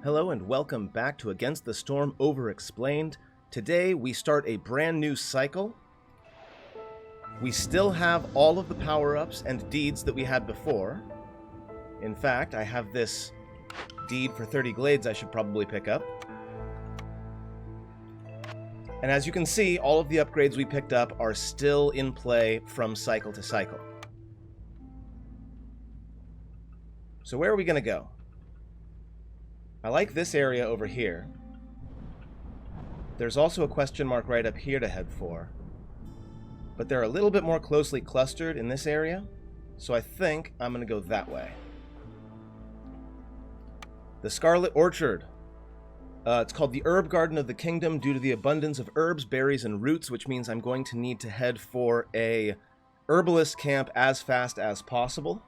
Hello and welcome back to Against the Storm Overexplained. Today we start a brand new cycle. We still have all of the power-ups and deeds that we had before. In fact, I have this deed for 30 glades I should probably pick up. And as you can see, all of the upgrades we picked up are still in play from cycle to cycle. So where are we going to go? I like this area over here. There's also a question mark right up here to head for. But they're a little bit more closely clustered in this area, so I think I'm going to go that way. The Scarlet Orchard. It's called the Herb Garden of the Kingdom due to the abundance of herbs, berries, and roots, which means I'm going to need to head for a herbalist camp as fast as possible.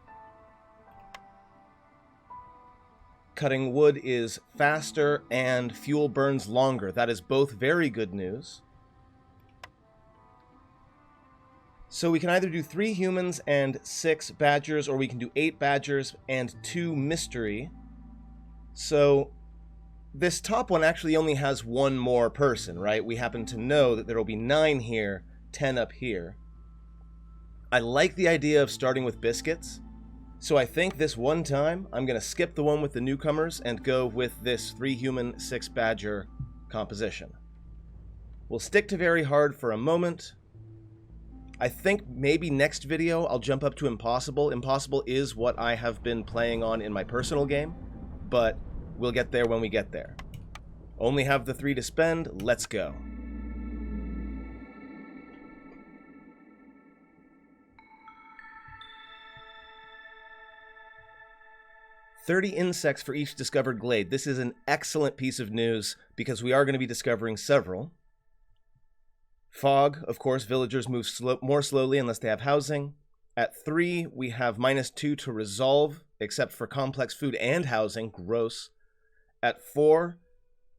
Cutting wood is faster and fuel burns longer. That is both very good news. So we can either do 3 humans and 6 badgers, or we can do 8 badgers and 2 mystery. So this top one actually only has 1 more person, right? We happen to know that there will be 9 here, 10 up here. I like the idea of starting with biscuits. So I think this one time, I'm going to skip the one with the newcomers and go with this 3 human, 6 badger composition. We'll stick to very hard for a moment. I think maybe next video I'll jump up to impossible. Impossible is what I have been playing on in my personal game, but we'll get there when we get there. Only have the 3 to spend, let's go. "30 insects for each discovered glade." This is an excellent piece of news because we are going to be discovering several. Fog, of course, villagers move more slowly unless they have housing. At 3, we have -2 to resolve, except for complex food and housing. Gross. At 4,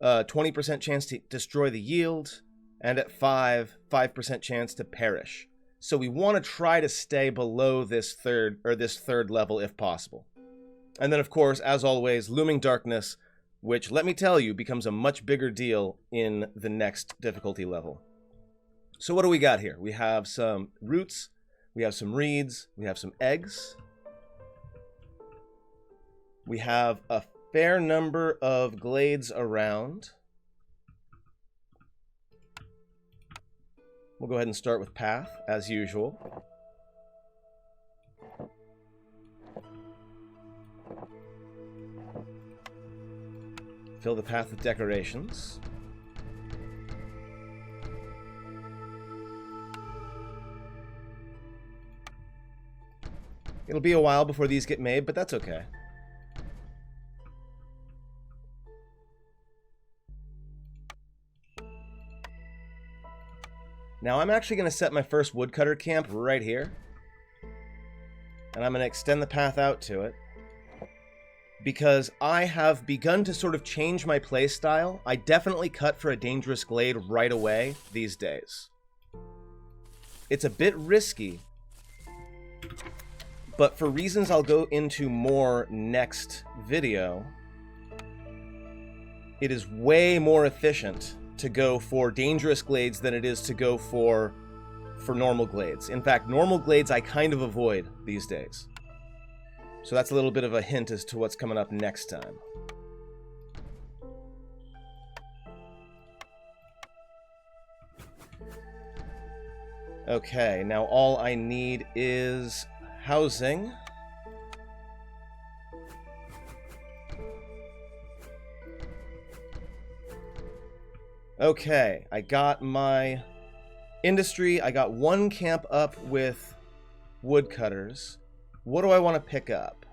20% chance to destroy the yield. And at 5, 5% chance to perish. So we want to try to stay below this third level if possible. And then, of course, as always, looming darkness, which, let me tell you, becomes a much bigger deal in the next difficulty level. So what do we got here? We have some roots, we have some reeds, we have some eggs. We have a fair number of glades around. We'll go ahead and start with path, as usual. Fill the path with decorations. It'll be a while before these get made, but that's okay. Now I'm actually going to set my first woodcutter camp right here. And I'm going to extend the path out to it. Because I have begun to sort of change my play style. I definitely cut for a dangerous glade right away these days. It's a bit risky, but for reasons I'll go into more next video, it is way more efficient to go for dangerous glades than it is to go for normal glades. In fact, normal glades I kind of avoid these days. So that's a little bit of a hint as to what's coming up next time. Okay, now all I need is housing. Okay, I got my industry. I got 1 camp up with woodcutters. What do I want to pick up?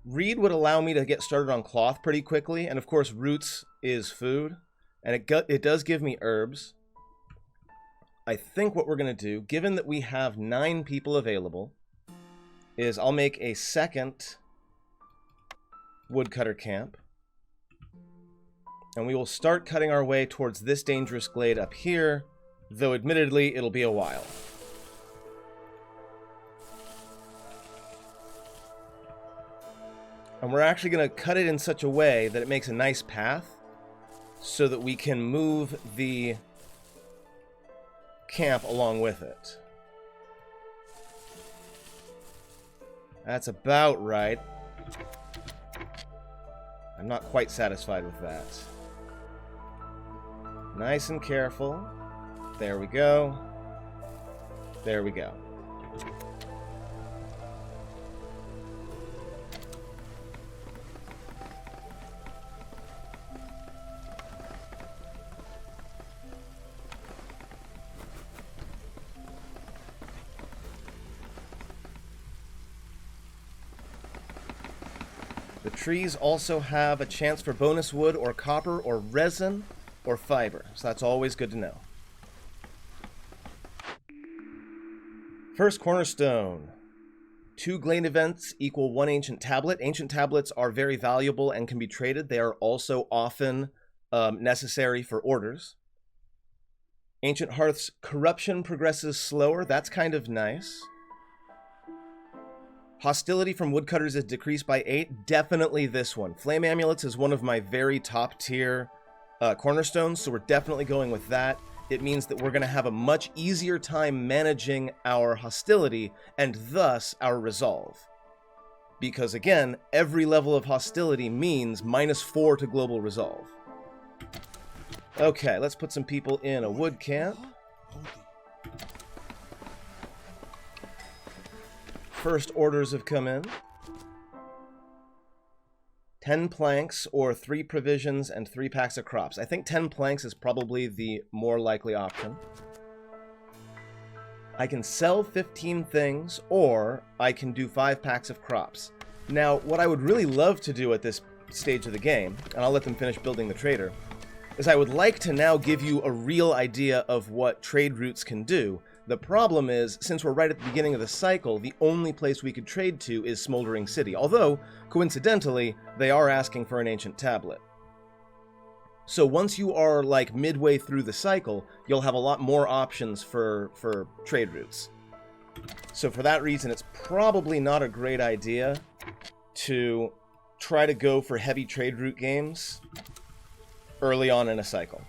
Reed would allow me to get started on cloth pretty quickly, and of course roots is food, and it does give me herbs. I think what we're going to do, given that we have 9 people available, is I'll make a second woodcutter camp, and we will start cutting our way towards this dangerous glade up here, though admittedly it'll be a while. And we're actually going to cut it in such a way that it makes a nice path so that we can move the camp along with it. That's about right. I'm not quite satisfied with that. Nice and careful. There we go. There we go. The trees also have a chance for bonus wood or copper or resin or fiber, so that's always good to know. First cornerstone. 2 glade events equal 1 ancient tablet. Ancient tablets are very valuable and can be traded. They are also often necessary for orders. Ancient Hearth's corruption progresses slower. That's kind of nice. Hostility from woodcutters is decreased by 8. Definitely this one. Flame amulets is one of my very top tier cornerstones, so we're definitely going with that. It means that we're going to have a much easier time managing our hostility and thus our resolve. Because again, every level of hostility means -4 to global resolve. Okay, let's put some people in a wood camp. First orders have come in. 10 planks or 3 provisions and 3 packs of crops. I think 10 planks is probably the more likely option. I can sell 15 things, or I can do 5 packs of crops. Now, what I would really love to do at this stage of the game, and I'll let them finish building the trader, is I would like to now give you a real idea of what trade routes can do. The problem is, since we're right at the beginning of the cycle, the only place we could trade to is Smoldering City, although, coincidentally, they are asking for an ancient tablet. So once you are, like, midway through the cycle, you'll have a lot more options for trade routes. So for that reason, it's probably not a great idea to try to go for heavy trade route games early on in a cycle.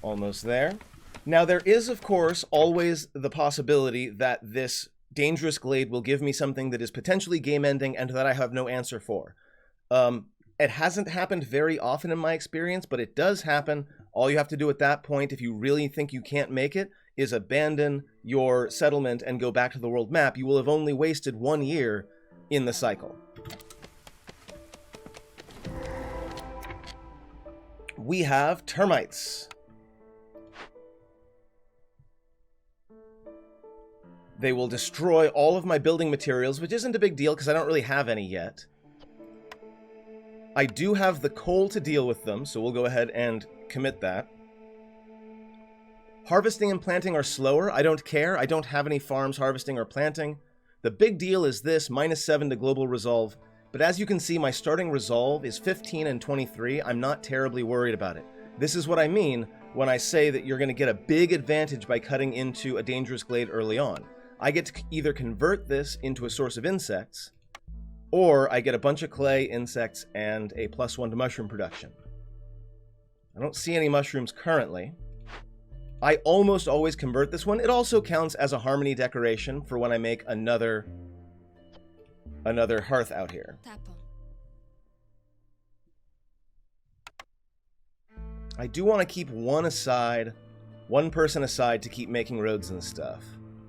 Almost there. Now, there is, of course, always the possibility that this dangerous glade will give me something that is potentially game-ending and that I have no answer for. It hasn't happened very often in my experience, but it does happen. All you have to do at that point, if you really think you can't make it, is abandon your settlement and go back to the world map. You will have only wasted 1 year in the cycle. We have termites. They will destroy all of my building materials, which isn't a big deal because I don't really have any yet. I do have the coal to deal with them, so we'll go ahead and commit that. Harvesting and planting are slower. I don't care. I don't have any farms harvesting or planting. The big deal is this, -7 to global resolve. But as you can see, my starting resolve is 15 and 23. I'm not terribly worried about it. This is what I mean when I say that you're going to get a big advantage by cutting into a dangerous glade early on. I get to either convert this into a source of insects, or I get a bunch of clay, insects, and a +1 to mushroom production. I don't see any mushrooms currently. I almost always convert this one. It also counts as a harmony decoration for when I make another hearth out here. I do want to keep one person aside to keep making roads and stuff.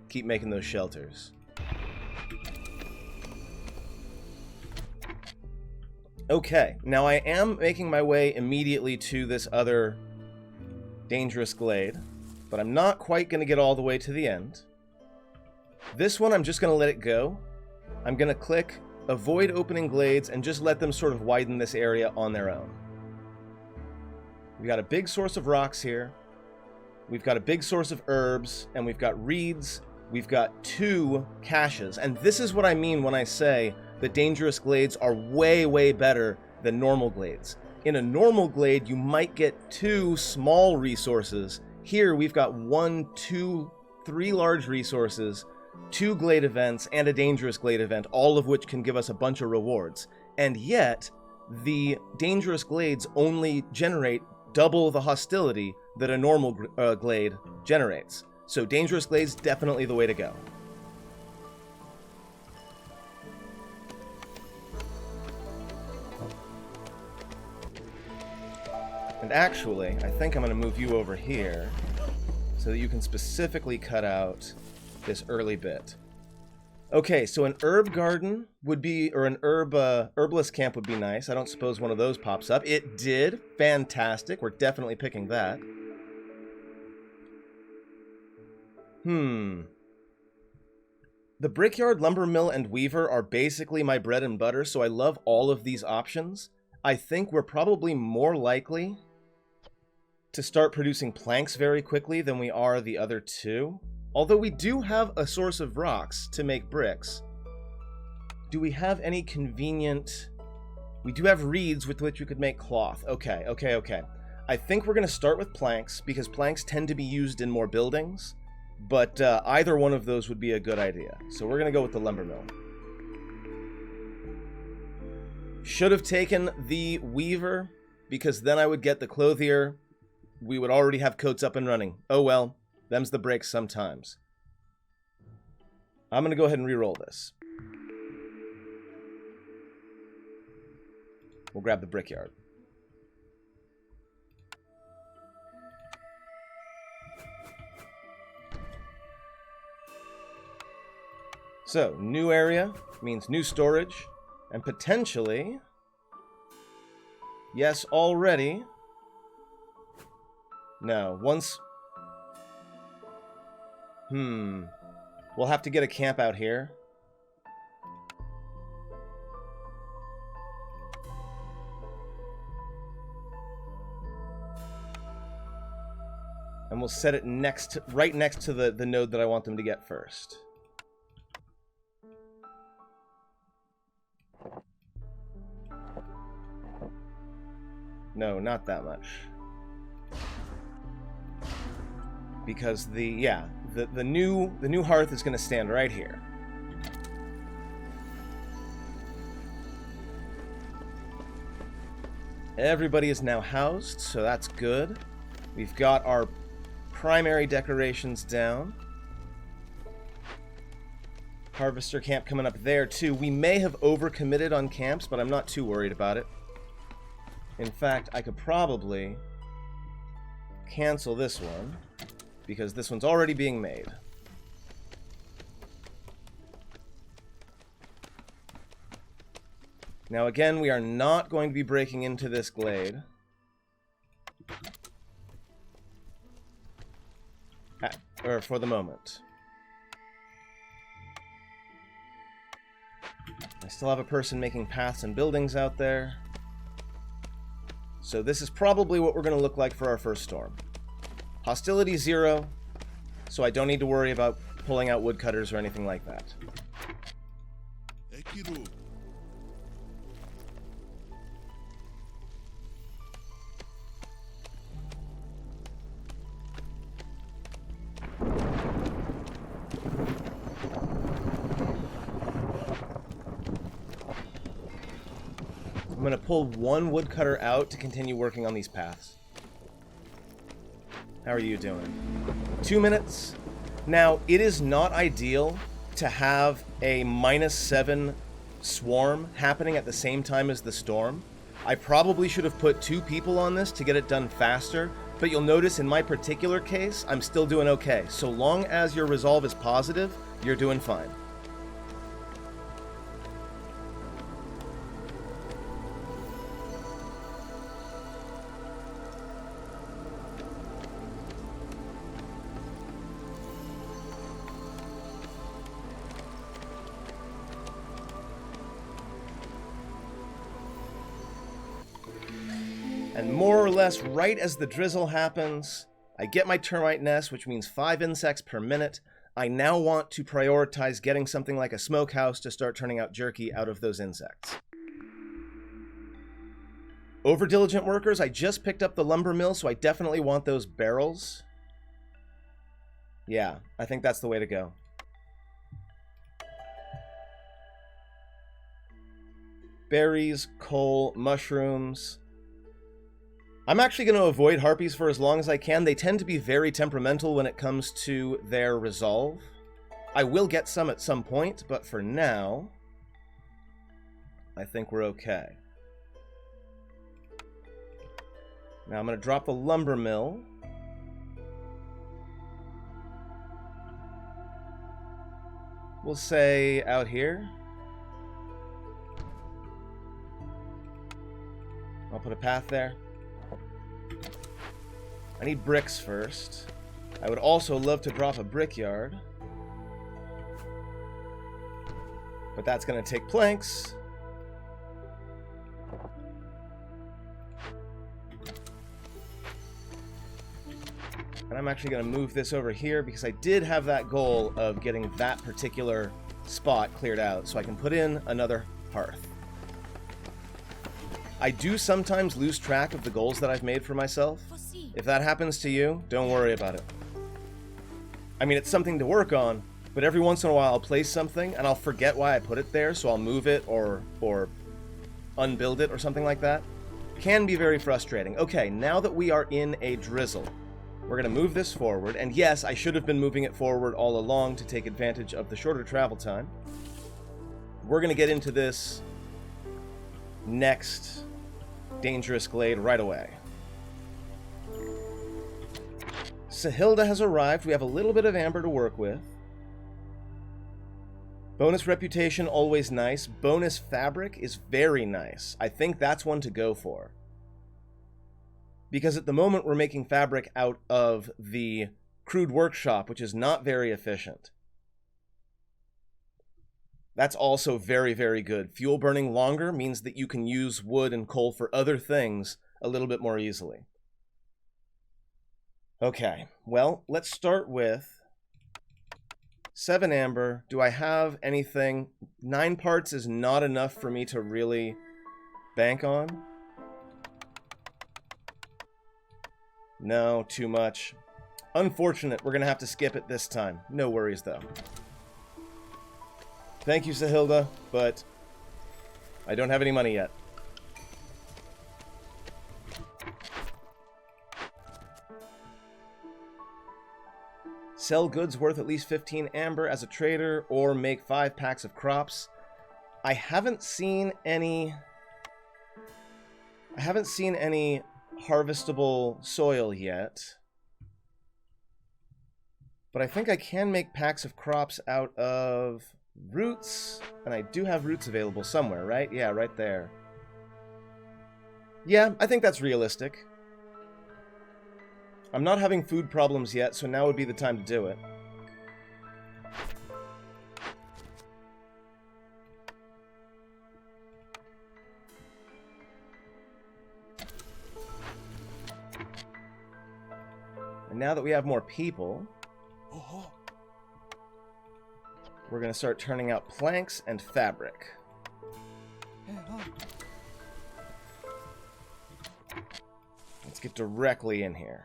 Keep making those shelters. Okay, now I am making my way immediately to this other dangerous glade, but I'm not quite going to get all the way to the end. This one, I'm just going to let it go. I'm going to click Avoid Opening Glades and just let them sort of widen this area on their own. We got a big source of rocks here. we've got a big source of herbs, and we've got reeds, we've got 2 caches. And this is what I mean when I say that dangerous glades are way, way better than normal glades. In a normal glade, you might get 2 small resources. Here, we've got 1, 2, 3 large resources, 2 glade events, and a dangerous glade event, all of which can give us a bunch of rewards. And yet, the dangerous glades only generate double the hostility that a normal glade generates. So dangerous glades, definitely the way to go. And actually, I think I'm going to move you over here so that you can specifically cut out this early bit. Okay, so an herb garden would be, or an herbalist camp would be nice. I don't suppose one of those pops up. It did. Fantastic. We're definitely picking that. The brickyard, lumber mill, and weaver are basically my bread and butter, so I love all of these options. I think we're probably more likely to start producing planks very quickly than we are the other 2. Although we do have a source of rocks to make bricks. Do we have any convenient... We do have reeds with which we could make cloth. Okay. I think we're going to start with planks, because planks tend to be used in more buildings. But either one of those would be a good idea. So we're going to go with the lumber mill. Should have taken the weaver, because then I would get the clothier. We would already have coats up and running. Oh well. Them's the breaks sometimes. I'm going to go ahead and re-roll this. We'll grab the brickyard. So, new area means new storage, and potentially... Yes, already... No, once... We'll have to get a camp out here. And we'll set it right next to the node that I want them to get first. No, not that much. Because the new hearth is going to stand right here. Everybody is now housed, so that's good. We've got our primary decorations down. Harvester camp coming up there too. We may have overcommitted on camps, but I'm not too worried about it. In fact, I could probably cancel this one, because this one's already being made. Now again, we are not going to be breaking into this glade. Or for the moment. I still have a person making paths and buildings out there. So this is probably what we're going to look like for our first storm. Hostility 0, so I don't need to worry about pulling out woodcutters or anything like that. I'm going to pull one woodcutter out to continue working on these paths. How are you doing? 2 minutes. Now, it is not ideal to have a -7 swarm happening at the same time as the storm. I probably should have put 2 people on this to get it done faster, but you'll notice in my particular case, I'm still doing okay. So long as your resolve is positive, you're doing fine. And more or less right as the drizzle happens, I get my termite nest, which means 5 insects per minute. I now want to prioritize getting something like a smokehouse to start turning out jerky out of those insects. Over diligent workers, I just picked up the lumber mill, so I definitely want those barrels. Yeah, I think that's the way to go. Berries, coal, mushrooms. I'm actually going to avoid harpies for as long as I can. They tend to be very temperamental when it comes to their resolve. I will get some at some point, but for now, I think we're okay. Now I'm going to drop the lumber mill. We'll say out here. I'll put a path there. I need bricks first. I would also love to drop a brickyard. But that's going to take planks. And I'm actually going to move this over here because I did have that goal of getting that particular spot cleared out so I can put in another hearth. I do sometimes lose track of the goals that I've made for myself. If that happens to you, don't worry about it. I mean, it's something to work on, but every once in a while I'll place something and I'll forget why I put it there, so I'll move it or unbuild it or something like that. Can be very frustrating. Okay, now that we are in a drizzle, we're going to move this forward, and yes, I should have been moving it forward all along to take advantage of the shorter travel time. We're going to get into this next dangerous glade right away. Sahilda has arrived. We have a little bit of amber to work with. Bonus reputation, always nice. Bonus fabric is very nice. I think that's one to go for. Because at the moment we're making fabric out of the crude workshop, which is not very efficient. That's also very, very good. Fuel burning longer means that you can use wood and coal for other things a little bit more easily. Okay, well, let's start with 7 amber. Do I have anything? 9 parts is not enough for me to really bank on. No, too much. Unfortunate, we're going to have to skip it this time. No worries, though. Thank you, Sahilda, but I don't have any money yet. Sell goods worth at least 15 amber as a trader, or make 5 packs of crops. I haven't seen any harvestable soil yet. But I think I can make packs of crops out of roots, and I do have roots available somewhere, right? Yeah, right there. Yeah, I think that's realistic. I'm not having food problems yet, so now would be the time to do it. And now that we have more people, we're going to start turning out planks and fabric. Let's get directly in here.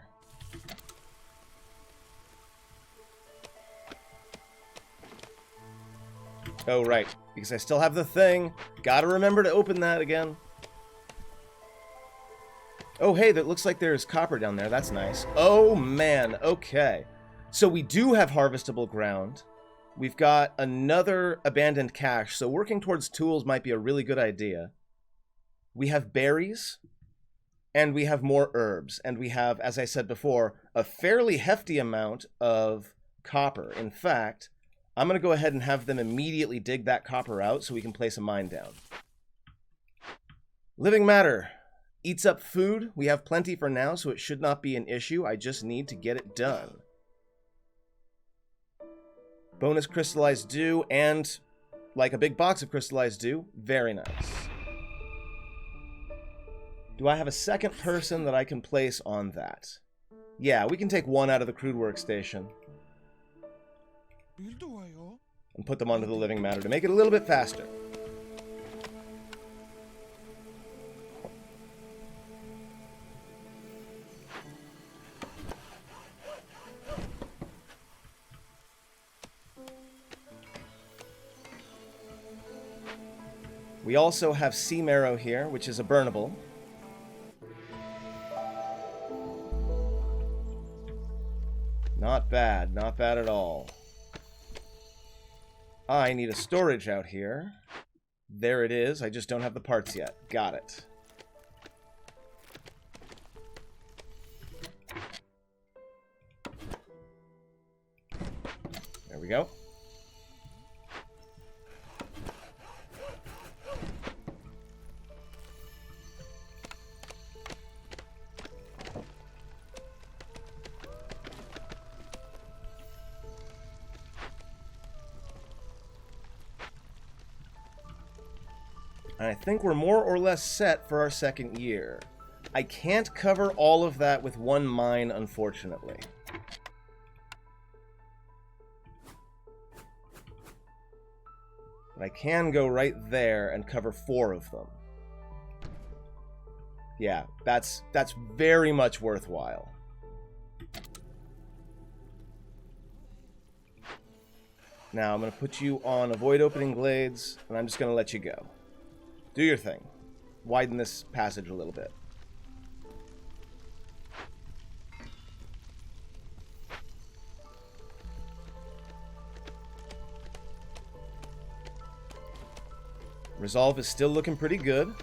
Oh, right. Because I still have the thing. Gotta remember to open that again. Oh, hey, that looks like there's copper down there. That's nice. Oh, man. Okay. So we do have harvestable ground. We've got another abandoned cache, so working towards tools might be a really good idea. We have berries, and we have more herbs, and we have, as I said before, a fairly hefty amount of copper. In fact, I'm going to go ahead and have them immediately dig that copper out so we can place a mine down. Living matter eats up food. We have plenty for now, so it should not be an issue. I just need to get it done. Bonus crystallized dew, and like a big box of crystallized dew. Very nice. Do I have a second person that I can place on that? Yeah, we can take one out of the crude workstation and put them onto the living matter to make it a little bit faster. We also have sea marrow here, which is a burnable. Not bad, not bad at all. I need a storage out here. There it is, I just don't have the parts yet. Got it. There we go. And I think we're more or less set for our second year. I can't cover all of that with one mine, unfortunately. But I can go right there and cover 4 of them. Yeah, that's very much worthwhile. Now I'm going to put you on avoid opening glades, and I'm just going to let you go. Do your thing. Widen this passage a little bit. Resolve is still looking pretty good.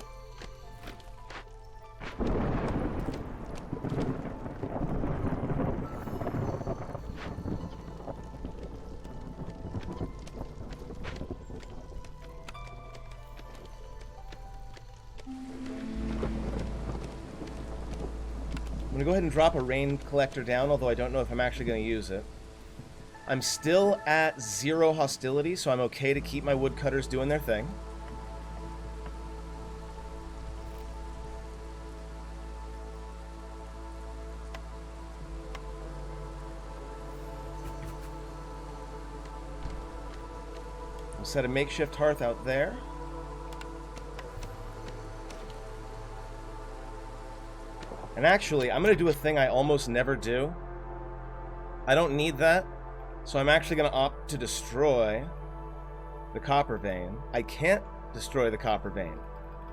I'm going to go ahead and drop a rain collector down, although I don't know if I'm actually going to use it. I'm still at 0 hostility, so I'm okay to keep my woodcutters doing their thing. I'll set a makeshift hearth out there. And actually, I'm going to do a thing I almost never do. I don't need that, so I'm actually going to opt to destroy the copper vein. I can't destroy the copper vein.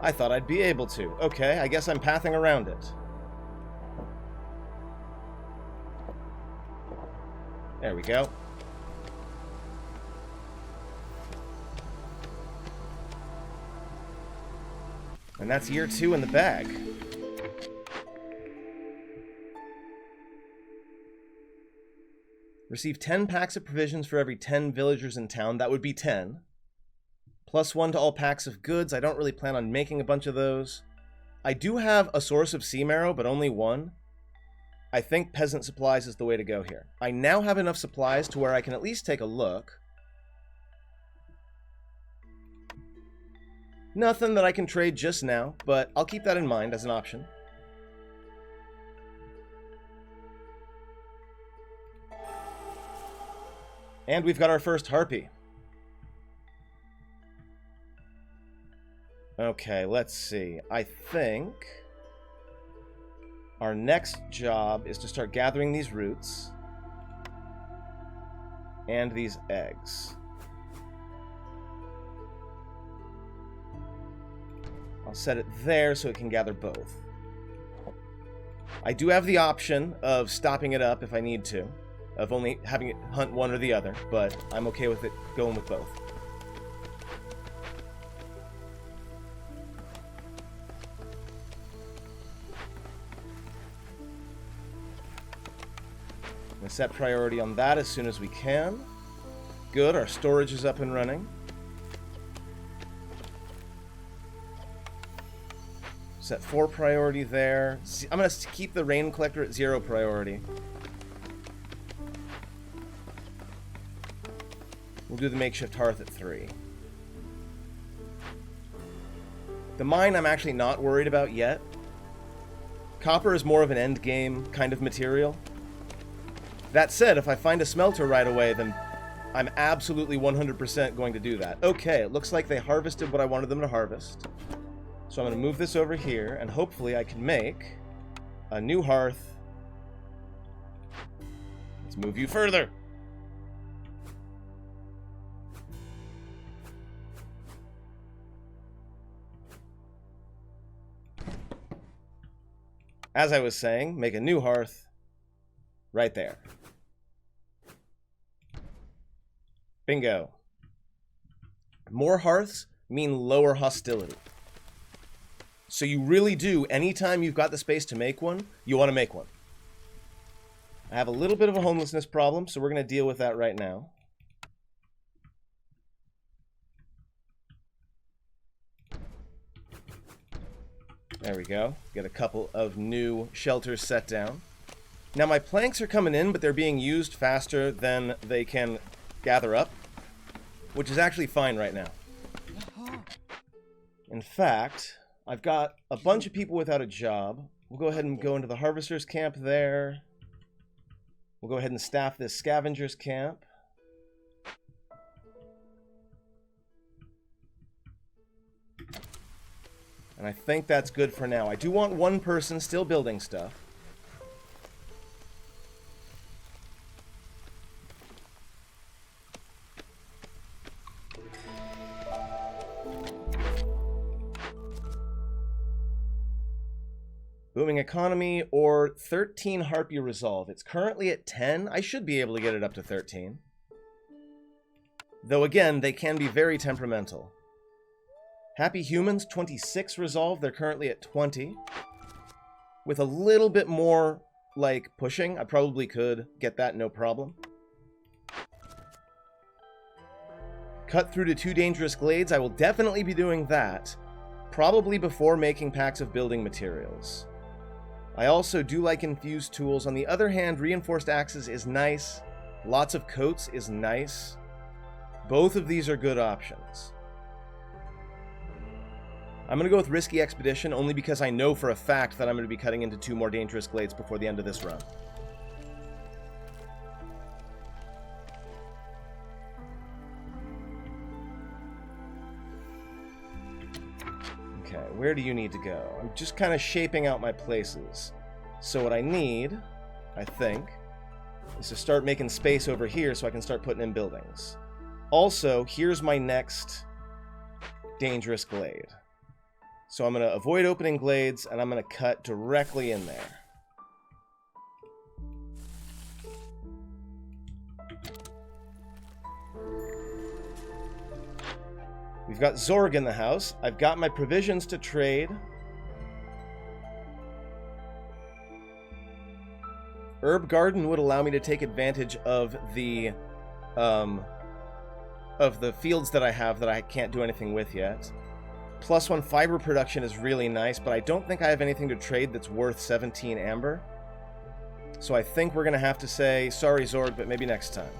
I thought I'd be able to. Okay, I guess I'm pathing around it. There we go. And that's year 2 in the bag. Receive 10 packs of provisions for every 10 villagers in town. That would be 10. Plus 1 to all packs of goods. I don't really plan on making a bunch of those. I do have a source of sea marrow, but only 1. I think peasant supplies is the way to go here. I now have enough supplies to where I can at least take a look. Nothing that I can trade just now, but I'll keep that in mind as an option. And we've got our first harpy. Okay, let's see. I think our next job is to start gathering these roots and these eggs. I'll set it there so it can gather both. I do have the option of stopping it up if I need to, of only having it hunt one or the other, but I'm okay with it going with both. I'm going to set priority on that as soon as we can. Good, our storage is up and running. Set 4 priority there. I'm going to keep the rain collector at 0 priority. We'll do the makeshift hearth at 3. The mine I'm actually not worried about yet. Copper is more of an end game kind of material. That said, if I find a smelter right away, then I'm absolutely 100% going to do that. Okay, it looks like they harvested what I wanted them to harvest. So I'm going to move this over here, and hopefully I can make a new hearth. Let's move you further. As I was saying, make a new hearth right there. Bingo. More hearths mean lower hostility. So you really do, anytime you've got the space to make one, you want to make one. I have a little bit of a homelessness problem, so we're going to deal with that right now. There we go. Get a couple of new shelters set down. Now my planks are coming in, but they're being used faster than they can gather up, which is actually fine right now. In fact, I've got a bunch of people without a job. We'll go ahead and go into the harvester's camp there. We'll go ahead and staff this scavenger's camp. And I think that's good for now. I do want one person still building stuff. Booming economy or 13 Harpy Resolve. It's currently at 10. I should be able to get it up to 13. Though again, they can be very temperamental. Happy Humans, 26 Resolve. They're currently at 20. With a little bit more, like, pushing, I probably could get that no problem. Cut through to 2 Dangerous Glades. I will definitely be doing that. Probably before making packs of building materials. I also do like infused tools. On the other hand, reinforced axes is nice. Lots of coats is nice. Both of these are good options. I'm going to go with Risky Expedition only because I know for a fact that I'm going to be cutting into 2 more Dangerous Glades before the end of this run. Okay, where do you need to go? I'm just kind of shaping out my places. So what I need, I think, is to start making space over here so I can start putting in buildings. Also, here's my next Dangerous Glade. So I'm going to avoid opening glades, and I'm going to cut directly in there. We've got Zorg in the house. I've got my provisions to trade. Herb Garden would allow me to take advantage of the fields that I have that I can't do anything with yet. +1 fiber production is really nice, but I don't think I have anything to trade that's worth 17 amber. So I think we're going to have to say, sorry Zorg, but maybe next time.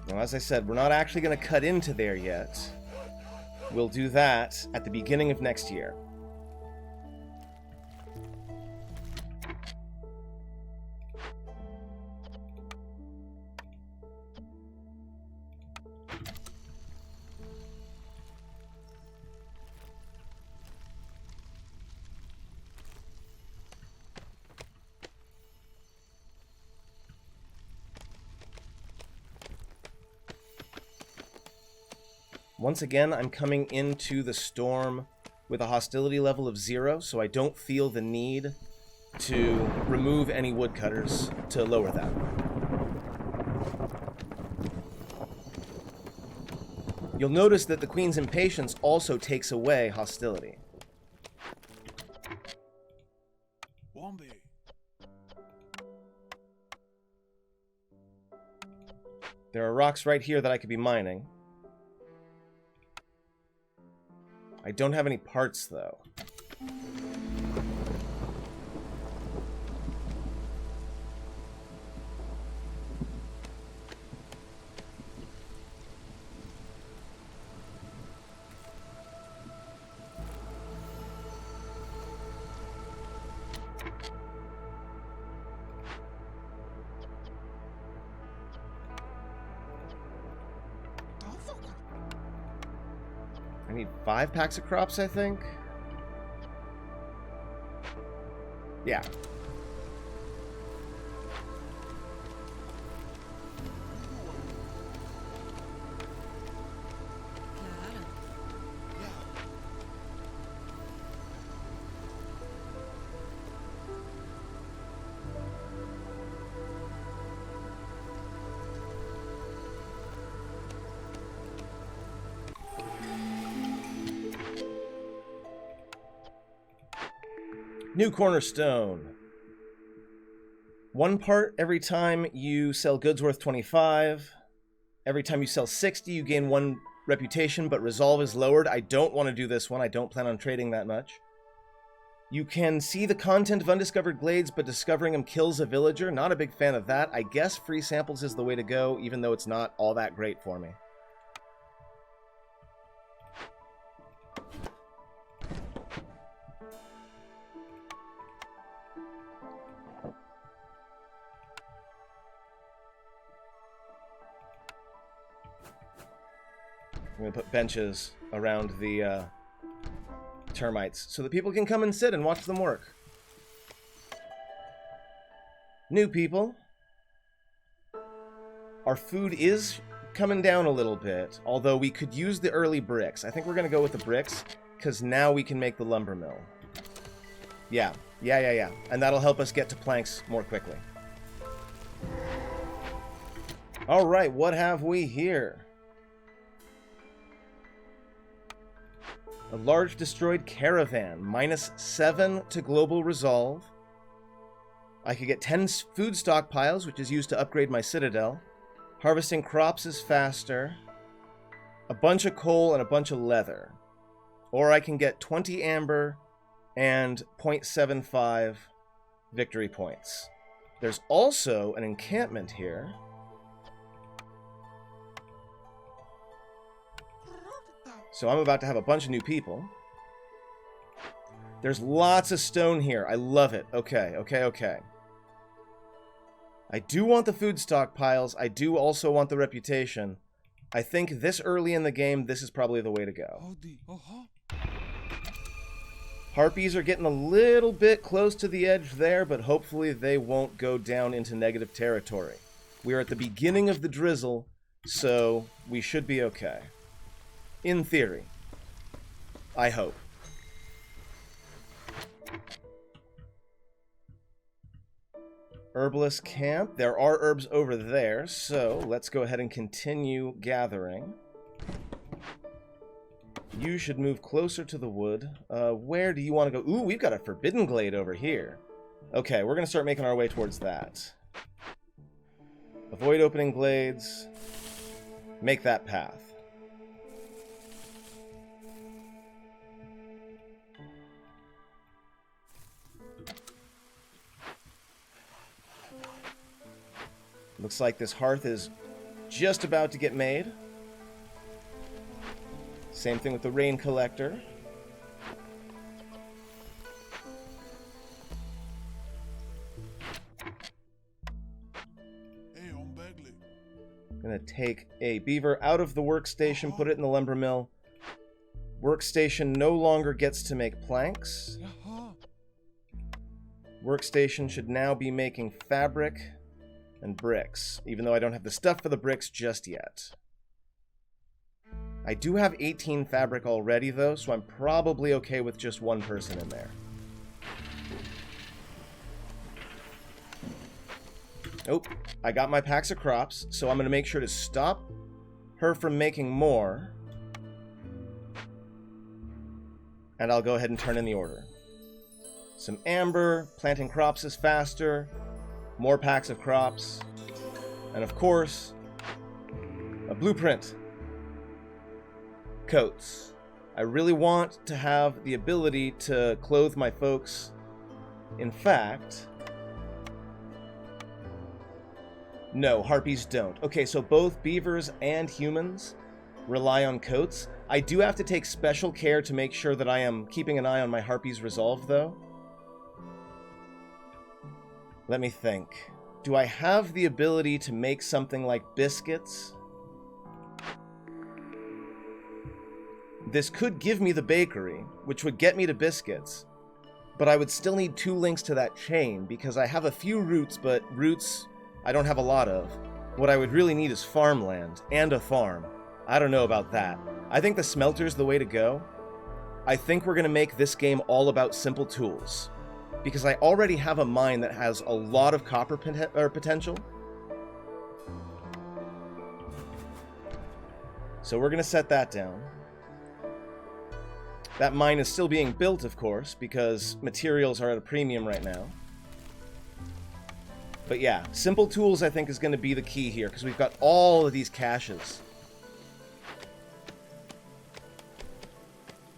Now, as I said, we're not actually going to cut into there yet. We'll do that at the beginning of next year. Once again, I'm coming into the storm with a hostility level of 0, so I don't feel the need to remove any woodcutters to lower that. You'll notice that the Queen's Impatience also takes away hostility. There are rocks right here that I could be mining. I don't have any parts, though. I need 5 packs of crops, I think. Yeah. New cornerstone. 1 part every time you sell goods worth 25. Every time you sell 60, you gain 1 reputation, but resolve is lowered. I don't want to do this one. I don't plan on trading that much. You can see the content of undiscovered glades, but discovering them kills a villager. Not a big fan of that. I guess free samples is the way to go, even though it's not all that great for me. I'm going to put benches around the termites so that people can come and sit and watch them work. New people. Our food is coming down a little bit, although we could use the early bricks. I think we're going to go with the bricks because now we can make the lumber mill. Yeah. And that'll help us get to planks more quickly. All right, what have we here? A large destroyed caravan, -7 to global resolve. I could get 10 food stockpiles, which is used to upgrade my citadel. Harvesting crops is faster. A bunch of coal and a bunch of leather. Or I can get 20 amber and 0.75 victory points. There's also an encampment here. So I'm about to have a bunch of new people. There's lots of stone here. I love it. Okay. I do want the food stockpiles. I do also want the reputation. I think this early in the game, this is probably the way to go. Harpies are getting a little bit close to the edge there, but hopefully they won't go down into negative territory. We're at the beginning of the drizzle, so we should be okay. In theory. I hope. Herbalist camp. There are herbs over there, so let's go ahead and continue gathering. You should move closer to the wood. Where do you want to go? Ooh, we've got a forbidden glade over here. Okay, we're going to start making our way towards that. Avoid opening glades. Make that path. Looks like this hearth is just about to get made. Same thing with the rain collector. I'm gonna take a beaver out of the workstation, put it in the lumber mill. Workstation no longer gets to make planks. Workstation should now be making fabric and bricks, even though I don't have the stuff for the bricks just yet. I do have 18 fabric already, though, so I'm probably okay with just 1 person in there. Oh, I got my packs of crops, so I'm going to make sure to stop her from making more. And I'll go ahead and turn in the order. Some amber, planting crops is faster. More packs of crops, and of course, a blueprint. Coats. I really want to have the ability to clothe my folks. In fact, no, harpies don't. Okay, so both beavers and humans rely on coats. I do have to take special care to make sure that I am keeping an eye on my harpies' resolve, though. Let me think. Do I have the ability to make something like biscuits? this could give me the bakery, which would get me to biscuits, but I would still need 2 links to that chain, because I have a few roots, but roots I don't have a lot of. What I would really need is farmland, and a farm. I don't know about that. I think the smelter's the way to go. I think we're going to make this game all about simple tools, because I already have a mine that has a lot of copper potential. So we're going to set that down. That mine is still being built, of course, because materials are at a premium right now. But yeah, simple tools I think is going to be the key here, because we've got all of these caches.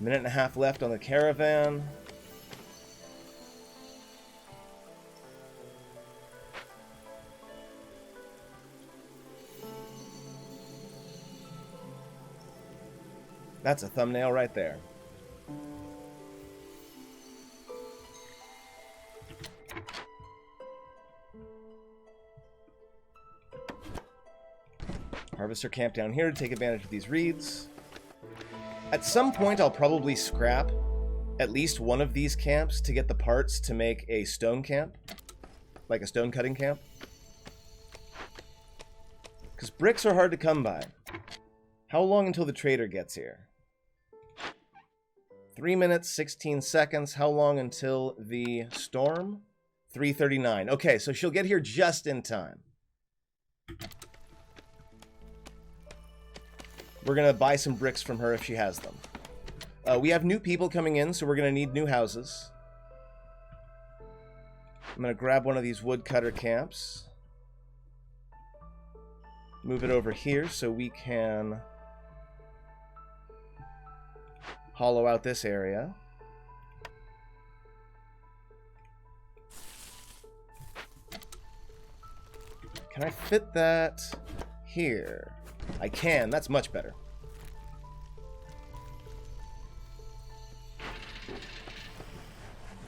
1.5 minutes left on the caravan. That's a thumbnail right there. Harvester camp down here to take advantage of these reeds. At some point, I'll probably scrap at least one of these camps to get the parts to make a stone camp, like a stone cutting camp. Because bricks are hard to come by. How long until the trader gets here? 3 minutes, 16 seconds. How long until the storm? 3:39. Okay, so she'll get here just in time. We're going to buy some bricks from her if she has them. We have new people coming in, so we're going to need new houses. I'm going to grab one of these woodcutter camps. Move it over here so we can hollow out this area. Can I fit that here? I can. That's much better.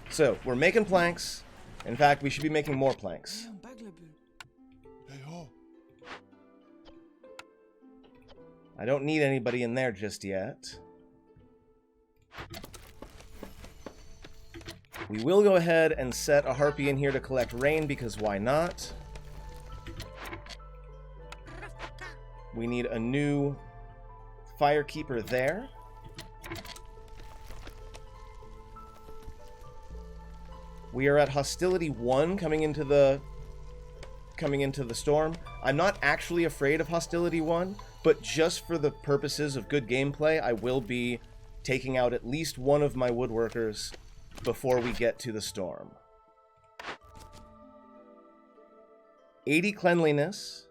So, we're making planks. In fact, we should be making more planks. I don't need anybody in there just yet. We will go ahead and set a harpy in here to collect rain, because why not? We need a new firekeeper there. We are at hostility 1 coming into the storm. I'm not actually afraid of hostility 1, but just for the purposes of good gameplay, I will be taking out at least one of my woodworkers before we get to the storm. 80 cleanliness,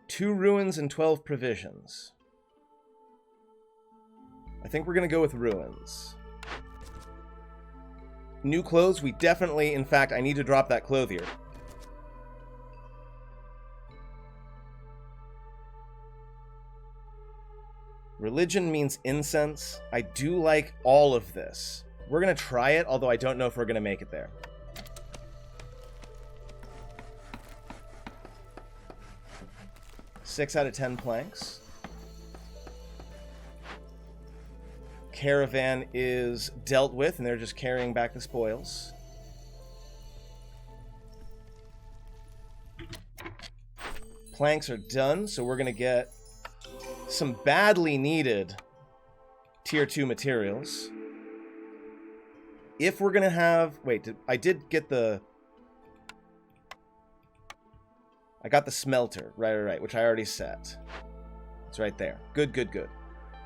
2 ruins and 12 provisions. I think we're going to go with ruins. New clothes, we definitely, in fact, I need to drop that clothier. Religion means incense. I do like all of this. We're going to try it, although I don't know if we're going to make it there. Six out of 10 planks. Caravan is dealt with, and they're just carrying back the spoils. Planks are done, so we're going to get some badly needed tier 2 materials. If we're going to have... Wait, I did get the... I got the smelter, right, which I already set. It's right there. Good, good, good.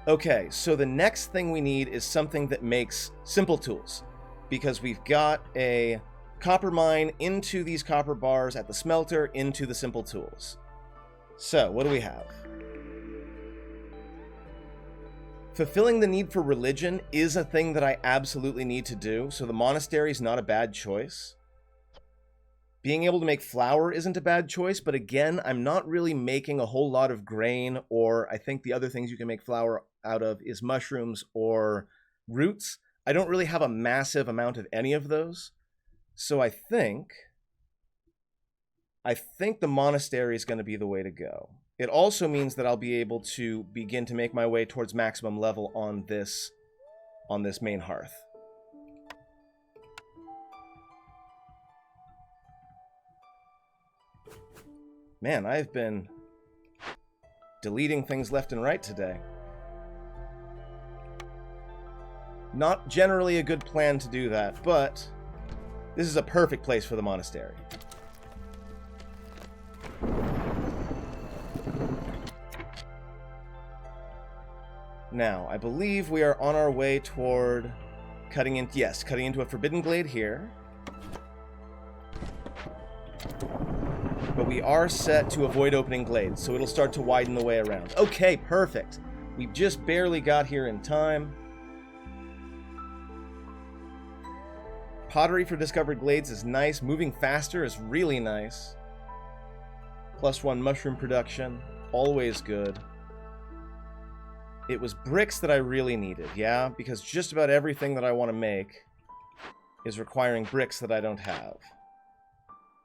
Okay, so the next thing we need is something that makes simple tools, because we've got a copper mine into these copper bars at the smelter into the simple tools. So, what do we have? Fulfilling the need for religion is a thing that I absolutely need to do, so the monastery is not a bad choice. Being able to make flour isn't a bad choice, but again, I'm not really making a whole lot of grain, or I think the other things you can make flour out of is mushrooms or roots. I don't really have a massive amount of any of those. So I think the monastery is going to be the way to go. It also means that I'll be able to begin to make my way towards maximum level on this main hearth. Man, I've been deleting things left and right today. Not generally a good plan to do that, but this is a perfect place for the monastery. Now, I believe we are on our way toward cutting into a forbidden glade here. But we are set to avoid opening glades, so it'll start to widen the way around. Okay, perfect. We just barely got here in time. Pottery for discovered glades is nice. Moving faster is really nice. +1 mushroom production, always good. It was bricks that I really needed, yeah? Because just about everything that I want to make is requiring bricks that I don't have.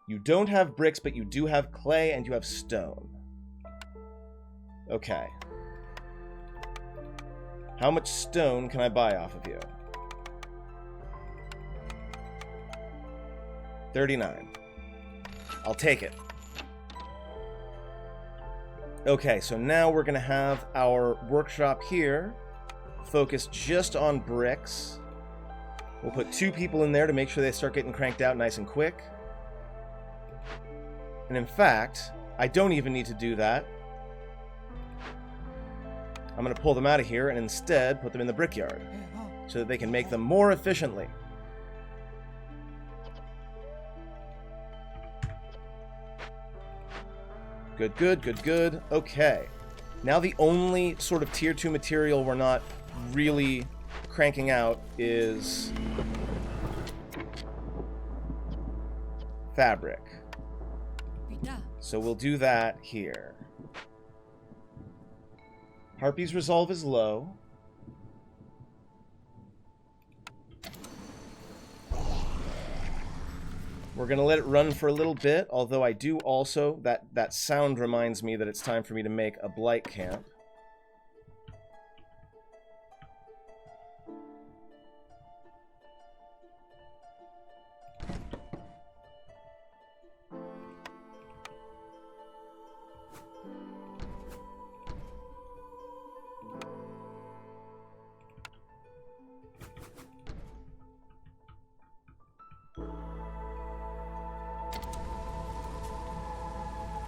You don't have bricks, but you do have clay and you have stone. Okay. How much stone can I buy off of you? 39. I'll take it. Okay, so now we're going to have our workshop here focused just on bricks. We'll put 2 people in there to make sure they start getting cranked out nice and quick. And in fact, I don't even need to do that. I'm going to pull them out of here and instead put them in the brickyard so that they can make them more efficiently. Good, good, good, good. Okay. Now the only sort of tier 2 material we're not really cranking out is fabric. So we'll do that here. Harpy's resolve is low. We're going to let it run for a little bit, although I do also, that sound reminds me that it's time for me to make a blight camp.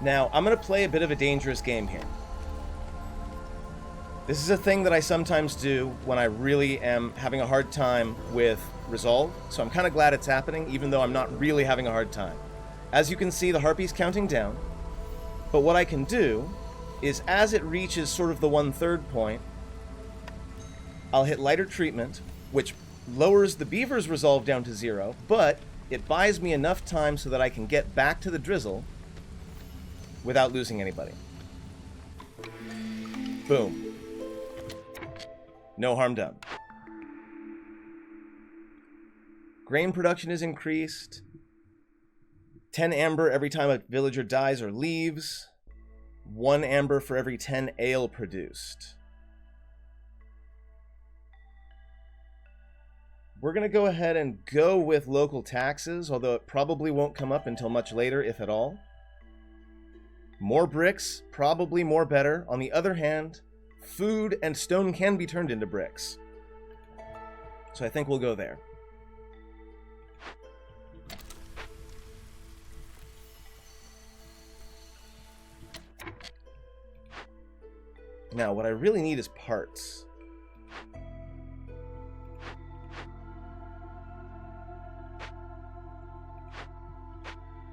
Now, I'm going to play a bit of a dangerous game here. This is a thing that I sometimes do when I really am having a hard time with resolve, so I'm kind of glad it's happening, even though I'm not really having a hard time. As you can see, the harpy's counting down, but what I can do is as it reaches sort of the 1/3 point, I'll hit lighter treatment, which lowers the beaver's resolve down to 0, but it buys me enough time so that I can get back to the drizzle without losing anybody. Boom. No harm done. Grain production is increased. 10 amber every time a villager dies or leaves. 1 amber for every 10 ale produced. We're going to go ahead and go with local taxes, although it probably won't come up until much later, if at all. More bricks, probably more better. On the other hand, food and stone can be turned into bricks. So I think we'll go there. Now, what I really need is parts.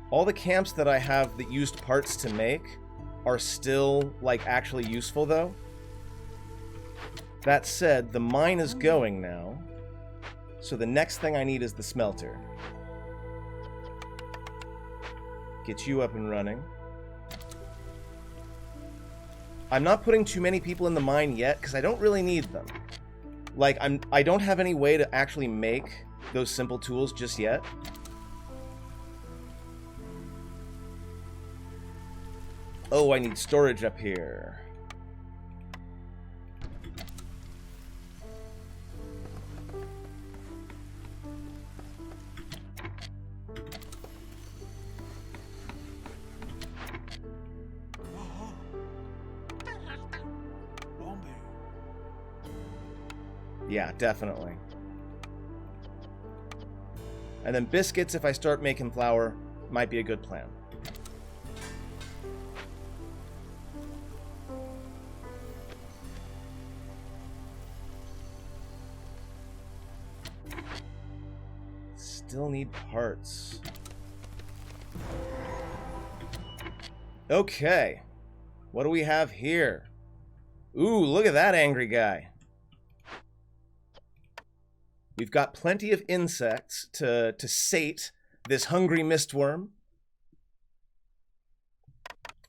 All the camps that I have that used parts to make are still, like, actually useful, though. That said, the mine is going now, so the next thing I need is the smelter. Get you up and running. I'm not putting too many people in the mine yet, because I don't really need them. Like, I don't have any way to actually make those simple tools just yet. Oh, I need storage up here. Yeah, definitely. And then biscuits, if I start making flour, might be a good plan. Still need parts. Okay. What do we have here? Ooh, look at that angry guy. We've got plenty of insects to sate this hungry mistworm.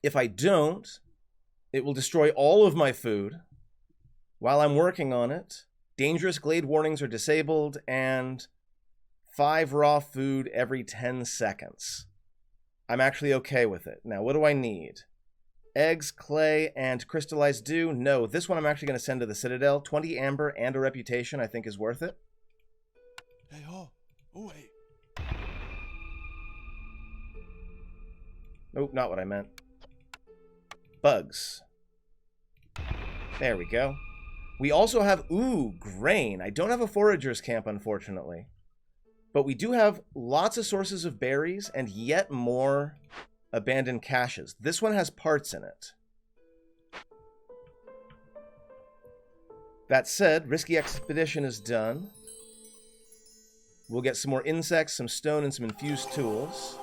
If I don't, it will destroy all of my food. While I'm working on it, dangerous glade warnings are disabled, and 5 raw food every 10 seconds. I'm actually okay with it. Now, what do I need? Eggs, clay, and crystallized dew? No, this one I'm actually going to send to the Citadel. 20 amber and a reputation I think is worth it. Hey, oh, wait. Nope, not what I meant. Bugs. There we go. We also have, ooh, grain. I don't have a forager's camp, unfortunately. But we do have lots of sources of berries and yet more abandoned caches. This one has parts in it. That said, risky expedition is done. We'll get some more insects, some stone, and some infused tools.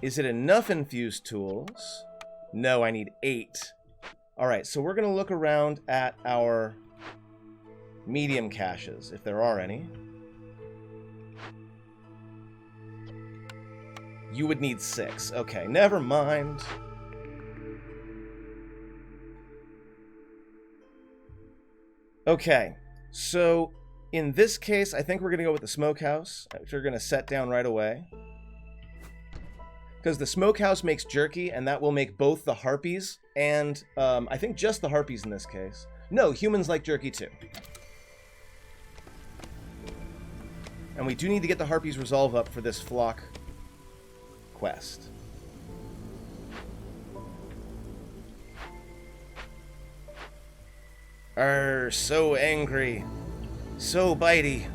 Is it enough infused tools? No, I need 8. Alright, so we're going to look around at our medium caches, if there are any. You would need 6. Okay, never mind. Okay, so in this case, I think we're going to go with the smokehouse, which we're going to set down right away. Because the smokehouse makes jerky, and that will make both the harpies and, I think just the harpies in this case. No, humans like jerky too. And we do need to get the harpies resolve up for this flock quest. Arr, so angry. So bitey.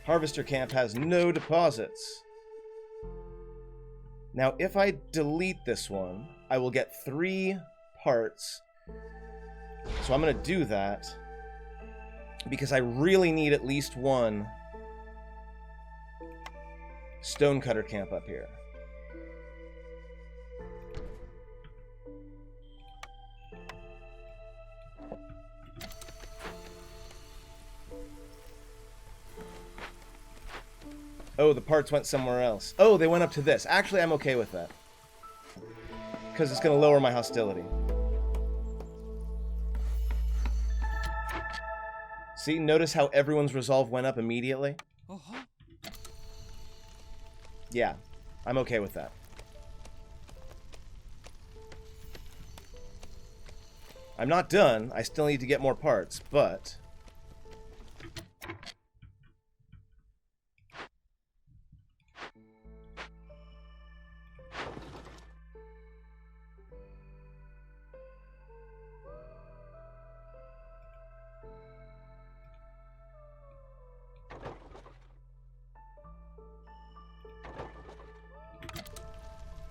Harvester camp has no deposits. Now, if I delete this one, I will get 3 parts. So I'm going to do that because I really need at least 1 stonecutter camp up here. Oh, the parts went somewhere else. Oh, they went up to this. Actually, I'm okay with that. Because it's going to lower my hostility. See, notice how everyone's resolve went up immediately? Uh-huh. Yeah, I'm okay with that. I'm not done. I still need to get more parts, but...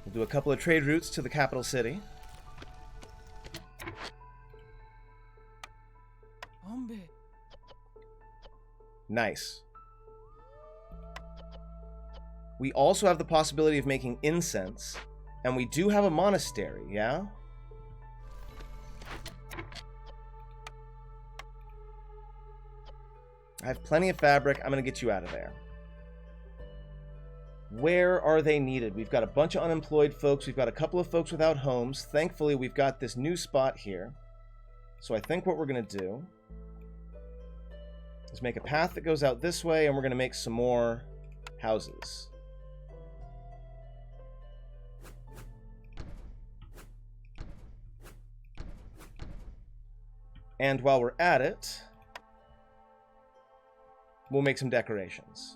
we'll do a couple of trade routes to the capital city. Nice. We also have the possibility of making incense, and we do have a monastery, yeah? I have plenty of fabric. I'm going to get you out of there. Where are they needed? We've got a bunch of unemployed folks. We've got a couple of folks without homes. Thankfully, we've got this new spot here. So I think what we're going to do Let's make a path that goes out this way, and we're going to make some more houses. And while we're at it, we'll make some decorations.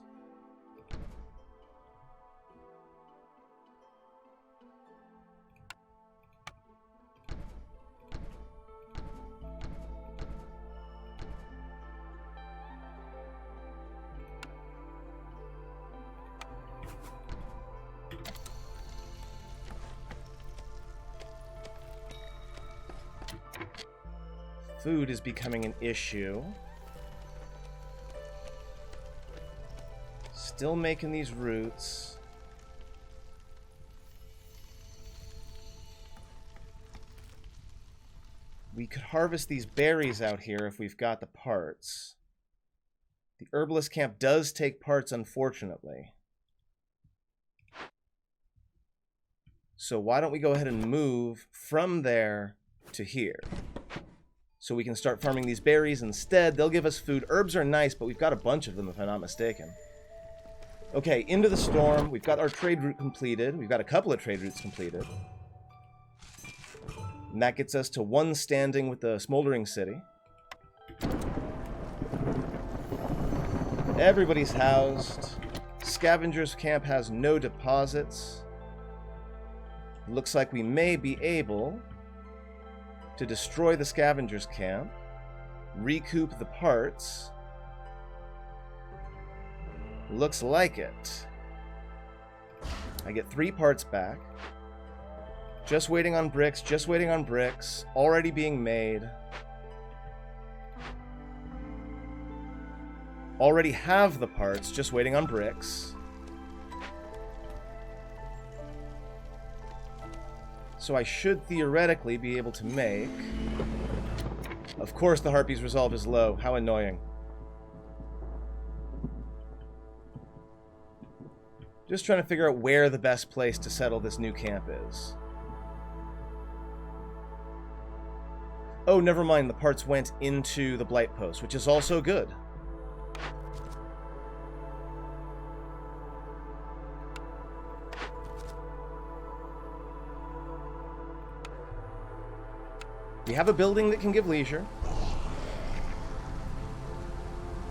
Food is becoming an issue. Still making these roots. We could harvest these berries out here if we've got the parts. The herbalist camp does take parts, unfortunately. So why don't we go ahead and move from there to here? So we can start farming these berries instead. They'll give us food. Herbs are nice, but we've got a bunch of them, if I'm not mistaken. Okay, into the storm. We've got our trade route completed. We've got a couple of trade routes completed. And that gets us to 1 standing with the smoldering city. Everybody's housed. Scavenger's camp has no deposits. Looks like we may be able to destroy the Scavenger's camp, recoup the parts. Looks like it. I get 3 parts back. Just waiting on bricks, just waiting on bricks. Already being made. Already have the parts, just waiting on bricks. So I should theoretically be able to make... Of course the Harpy's resolve is low. How annoying. Just trying to figure out where the best place to settle this new camp is. Oh, never mind. The parts went into the Blight Post, which is also good. We have a building that can give leisure.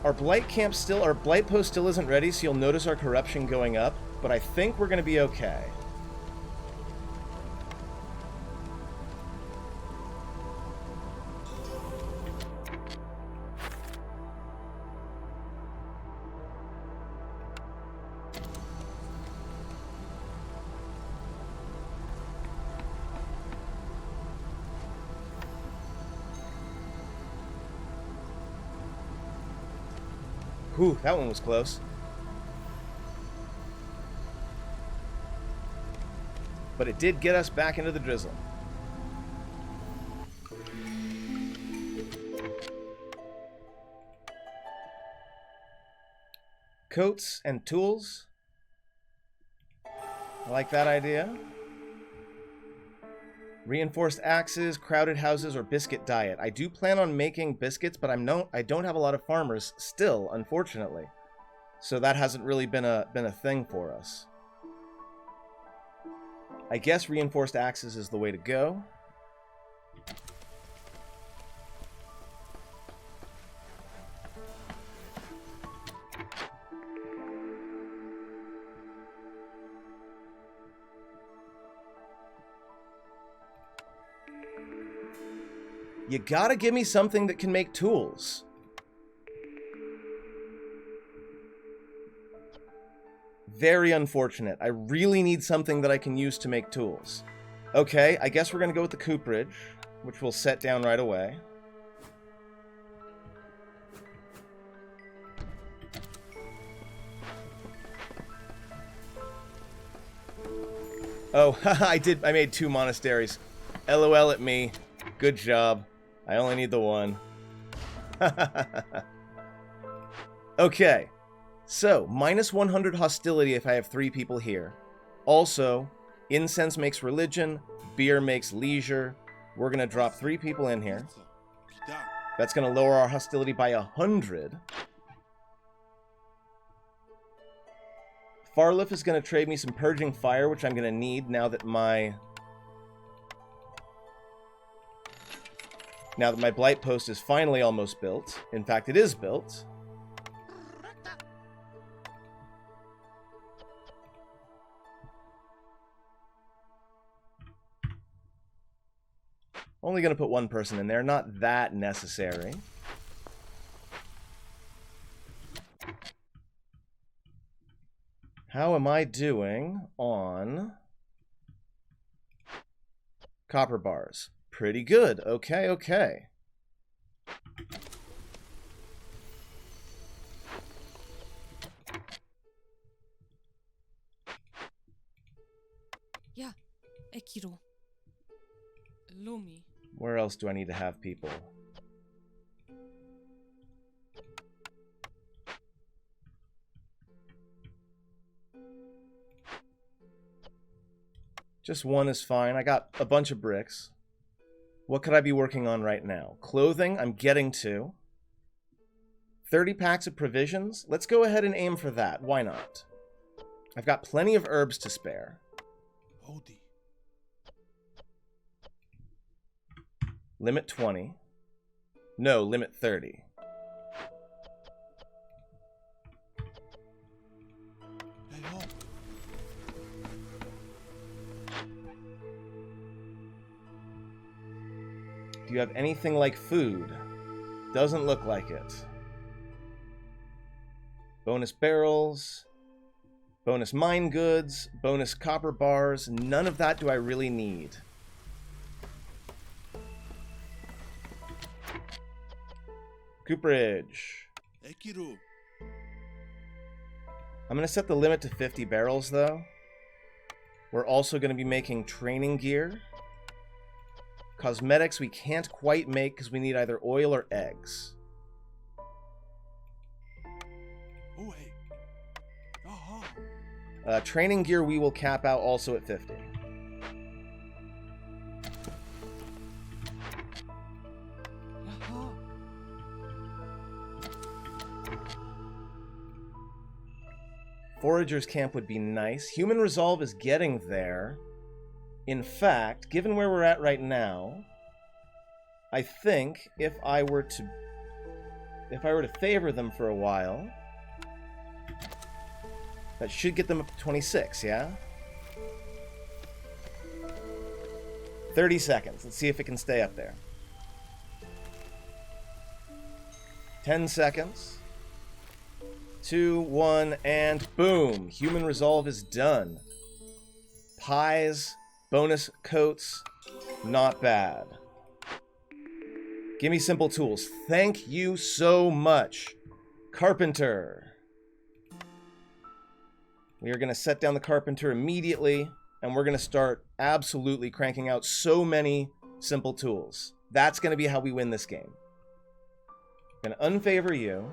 Our Blight Post still isn't ready, so you'll notice our corruption going up, but I think we're going to be okay. Whew, that one was close. But it did get us back into the drizzle. Coats and tools. I like that idea. Reinforced axes, crowded houses, or biscuit diet. I do plan on making biscuits, but I don't have a lot of farmers still, unfortunately. So that hasn't really been a thing for us. I guess reinforced axes is the way to go. You gotta give me something that can make tools. Very unfortunate. I really need something that I can use to make tools. Okay, I guess we're gonna go with the cooperage, which we'll set down right away. Oh, I made 2 monasteries. LOL at me. Good job. I only need the 1. Okay. So, minus 100 hostility if I have 3 people here. Also, incense makes religion, beer makes leisure. We're going to drop 3 people in here. That's going to lower our hostility by 100. Farliff is going to trade me some Purging Fire, which I'm going to need now that my Blight Post is finally almost built. In fact, it is built. Only going to put one person in there. Not that necessary. How am I doing on copper bars? Pretty good. Okay, okay. Yeah, Ekiro. Lumi. Where else do I need to have people? Just one is fine. I got a bunch of bricks. What could I be working on right now? Clothing, I'm getting to. 30 packs of provisions. Let's go ahead and aim for that. Why not? I've got plenty of herbs to spare. Odie. Limit 20. No, limit 30. Hey ho. Do you have anything like food? Doesn't look like it. Bonus barrels. Bonus mine goods. Bonus copper bars. None of that do I really need. Cooperage. Ekiro. I'm going to set the limit to 50 barrels, though. We're also going to be making training gear. Cosmetics we can't quite make because we need either oil or eggs. Oh hey. Aha. Training gear we will cap out also at 50. Yaha. Forager's camp would be nice. Human resolve is getting there. In fact, given where we're at right now, I think if I were to favor them for a while, that should get them up to 26, yeah? 30 seconds. Let's see if it can stay up there. 10 seconds. 2, 1, and boom! Human resolve is done. Pies, bonus coats, not bad. Give me simple tools. Thank you so much, Carpenter. We are going to set down the Carpenter immediately, and we're going to start absolutely cranking out so many simple tools. That's going to be how we win this game. I'm going to unfavor you.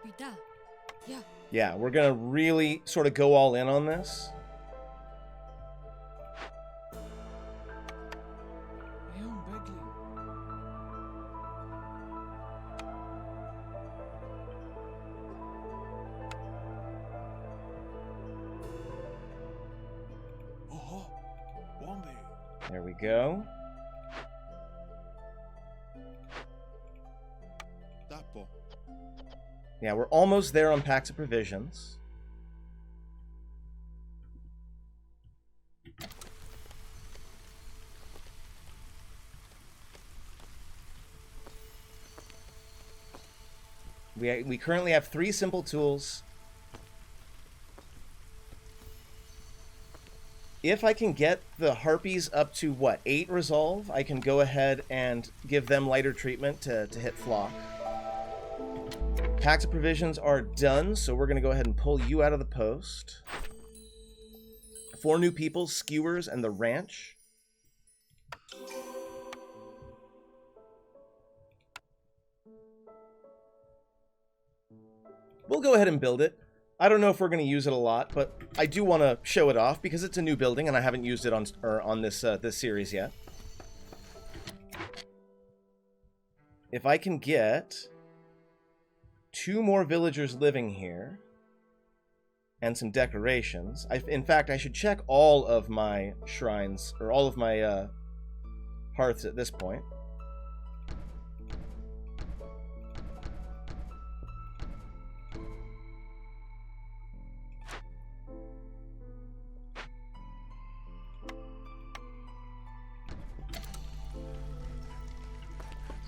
Vida. Yeah. Yeah, we're going to really sort of go all in on this. Eon Begley. Oho. Wombe. There we go. Dapo. Yeah, we're almost there on packs of provisions. We currently have 3 simple tools. If I can get the harpies up to, what, 8 resolve, I can go ahead and give them lighter treatment to hit flock. Packs of provisions are done, so we're going to go ahead and pull you out of the post. 4 new people, skewers and the ranch. We'll go ahead and build it. I don't know if we're going to use it a lot, but I do want to show it off because it's a new building and I haven't used it on this this series yet. If I can get 2 more villagers living here and some decorations. In fact, I should check all of my shrines, or all of my hearths at this point.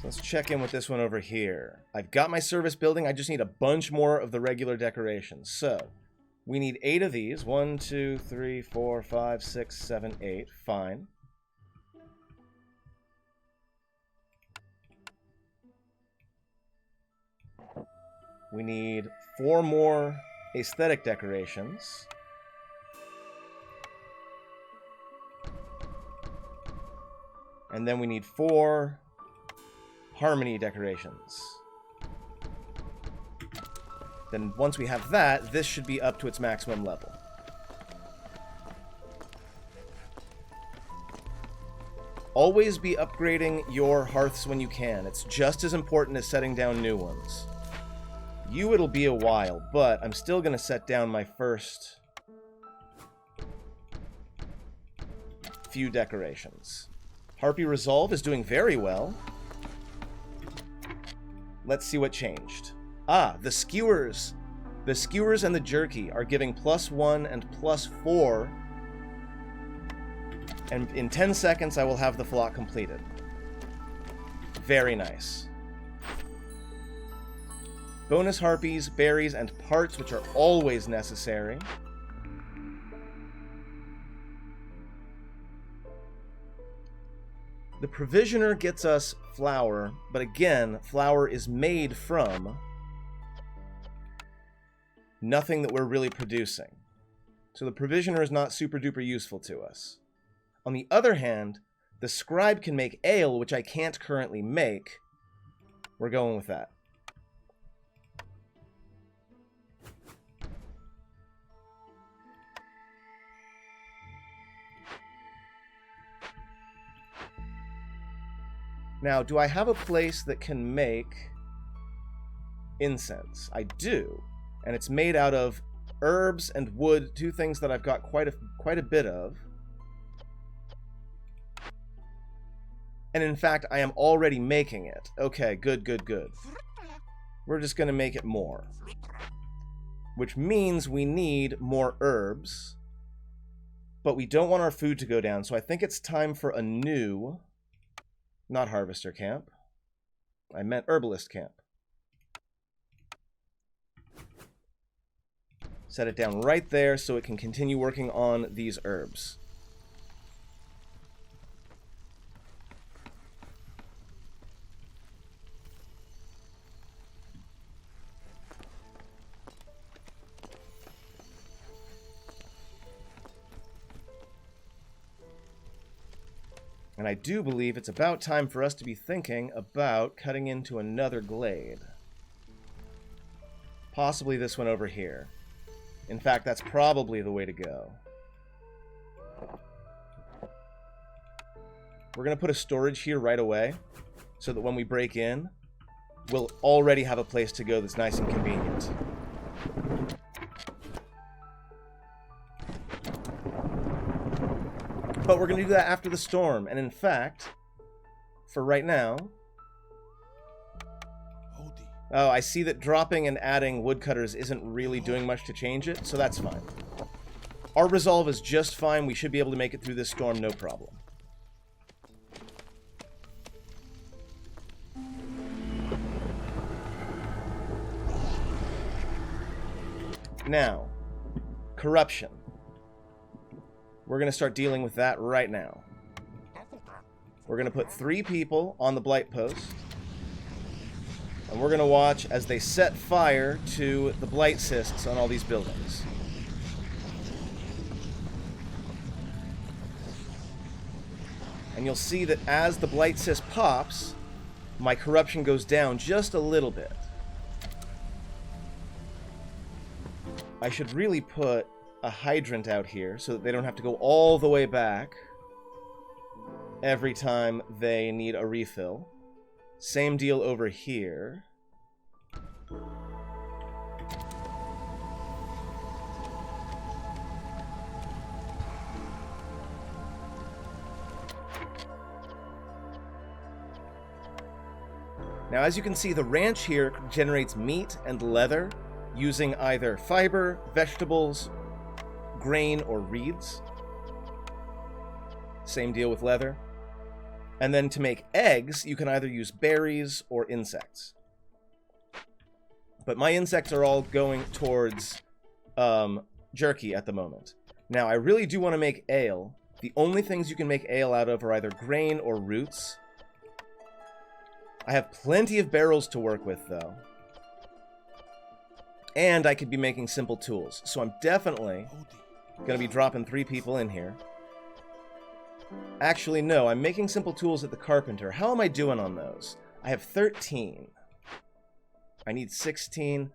So let's check in with this one over here. I've got my service building. I just need a bunch more of the regular decorations. So we need 8 of these. 1, 2, 3, 4, 5, 6, 7, 8. Fine. We need 4 more aesthetic decorations. And then we need 4 harmony decorations. Then once we have that, this should be up to its maximum level. Always be upgrading your hearths when you can. It's just as important as setting down new ones. It'll be a while, but I'm still going to set down my first few decorations. Harpy Resolve is doing very well. Let's see what changed. Ah, the skewers. The skewers and the jerky are giving +1 and +4. And in 10 seconds, I will have the flock completed. Very nice. Bonus harpies, berries, and parts, which are always necessary. The provisioner gets us flour, but again, flour is made from nothing that we're really producing. So the provisioner is not super duper useful to us. On the other hand, the scribe can make ale, which I can't currently make. We're going with that. Now, do I have a place that can make incense? I do, and it's made out of herbs and wood, 2 things that I've got quite a bit of. And in fact, I am already making it. Okay, good, good, good. We're just going to make it more. Which means we need more herbs. But we don't want our food to go down, so I think it's time for a new... Not harvester camp. I meant herbalist camp. Set it down right there so it can continue working on these herbs. And I do believe it's about time for us to be thinking about cutting into another glade. Possibly this one over here. In fact, that's probably the way to go. We're going to put a storage here right away, so that when we break in, we'll already have a place to go that's nice and convenient. But we're going to do that after the storm. And in fact, for right now... Oh, I see that dropping and adding woodcutters isn't really doing much to change it, so that's fine. Our resolve is just fine. We should be able to make it through this storm, no problem. Now, corruption. We're going to start dealing with that right now. We're going to put 3 people on the blight post. And we're going to watch as they set fire to the blight cysts on all these buildings. And you'll see that as the blight cyst pops, my corruption goes down just a little bit. I should really put a hydrant out here so that they don't have to go all the way back every time they need a refill. Same deal over here. Now, as you can see, the ranch here generates meat and leather using either fiber, vegetables, grain, or reeds. Same deal with leather. And then to make eggs, you can either use berries or insects. But my insects are all going towards jerky at the moment. Now, I really do want to make ale. The only things you can make ale out of are either grain or roots. I have plenty of barrels to work with, though. And I could be making simple tools. So I'm definitely going to be dropping 3 people in here. Actually, no, I'm making simple tools at the carpenter. How am I doing on those? I have 13. I need 16.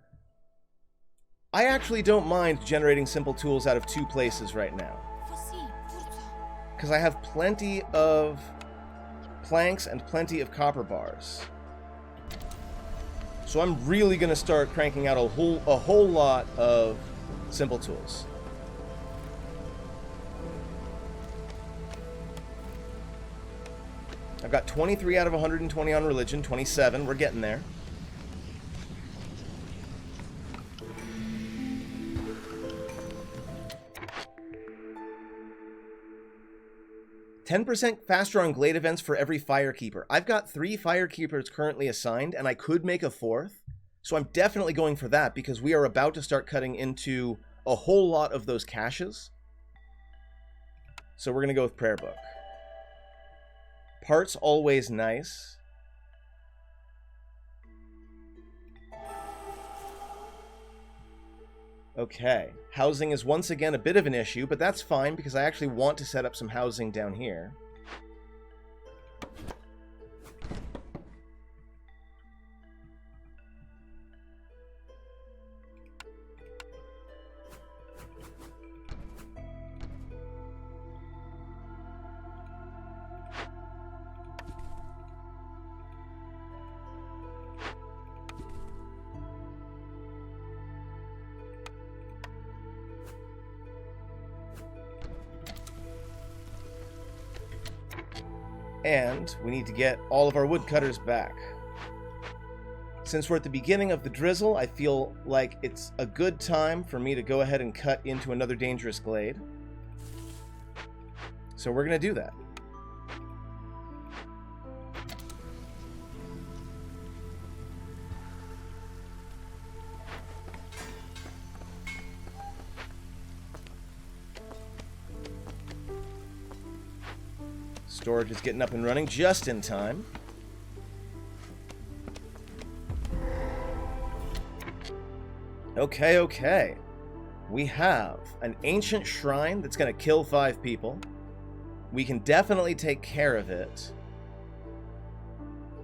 I actually don't mind generating simple tools out of 2 places right now. Because I have plenty of planks and plenty of copper bars. So I'm really going to start cranking out a whole lot of simple tools. I've got 23 out of 120 on religion, 27, we're getting there. %, faster on Glade events for every Firekeeper. I've got 3 Firekeepers currently assigned, and I could make a 4th. So I'm definitely going for that, because we are about to start cutting into a whole lot of those caches. So we're going to go with Prayer Book. Parts always nice. Okay, housing is once again a bit of an issue, but that's fine because I actually want to set up some housing down here. And we need to get all of our woodcutters back. Since we're at the beginning of the drizzle, I feel like it's a good time for me to go ahead and cut into another dangerous glade. So we're going to do that. Storage is getting up and running just in time. Okay. We have an ancient shrine that's going to kill 5 people. We can definitely take care of it.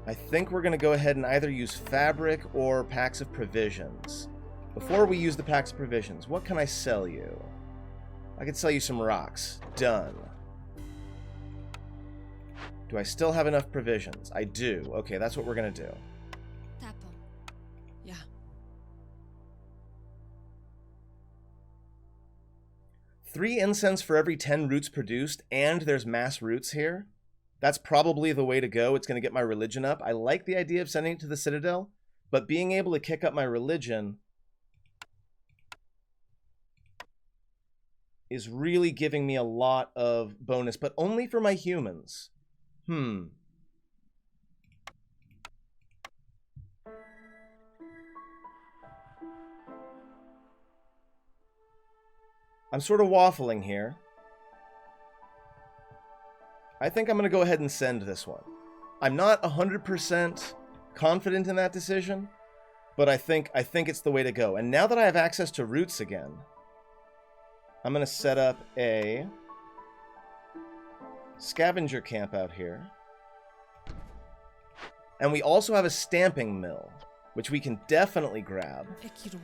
I think we're going to go ahead and either use fabric or packs of provisions. Before we use the packs of provisions, what can I sell you? I could sell you some rocks. Done. Do I still have enough provisions? I do. Okay, that's what we're going to do. Tapo. Yeah. 3 incense for every 10 roots produced, and there's mass roots here. That's probably the way to go. It's going to get my religion up. I like the idea of sending it to the Citadel, but being able to kick up my religion is really giving me a lot of bonus, but only for my humans. I'm sort of waffling here. I think I'm going to go ahead and send this one. I'm not 100% confident in that decision, but I think it's the way to go. And now that I have access to roots again, I'm going to set up a scavenger camp out here. And we also have a stamping mill, which we can definitely grab. Ekiro.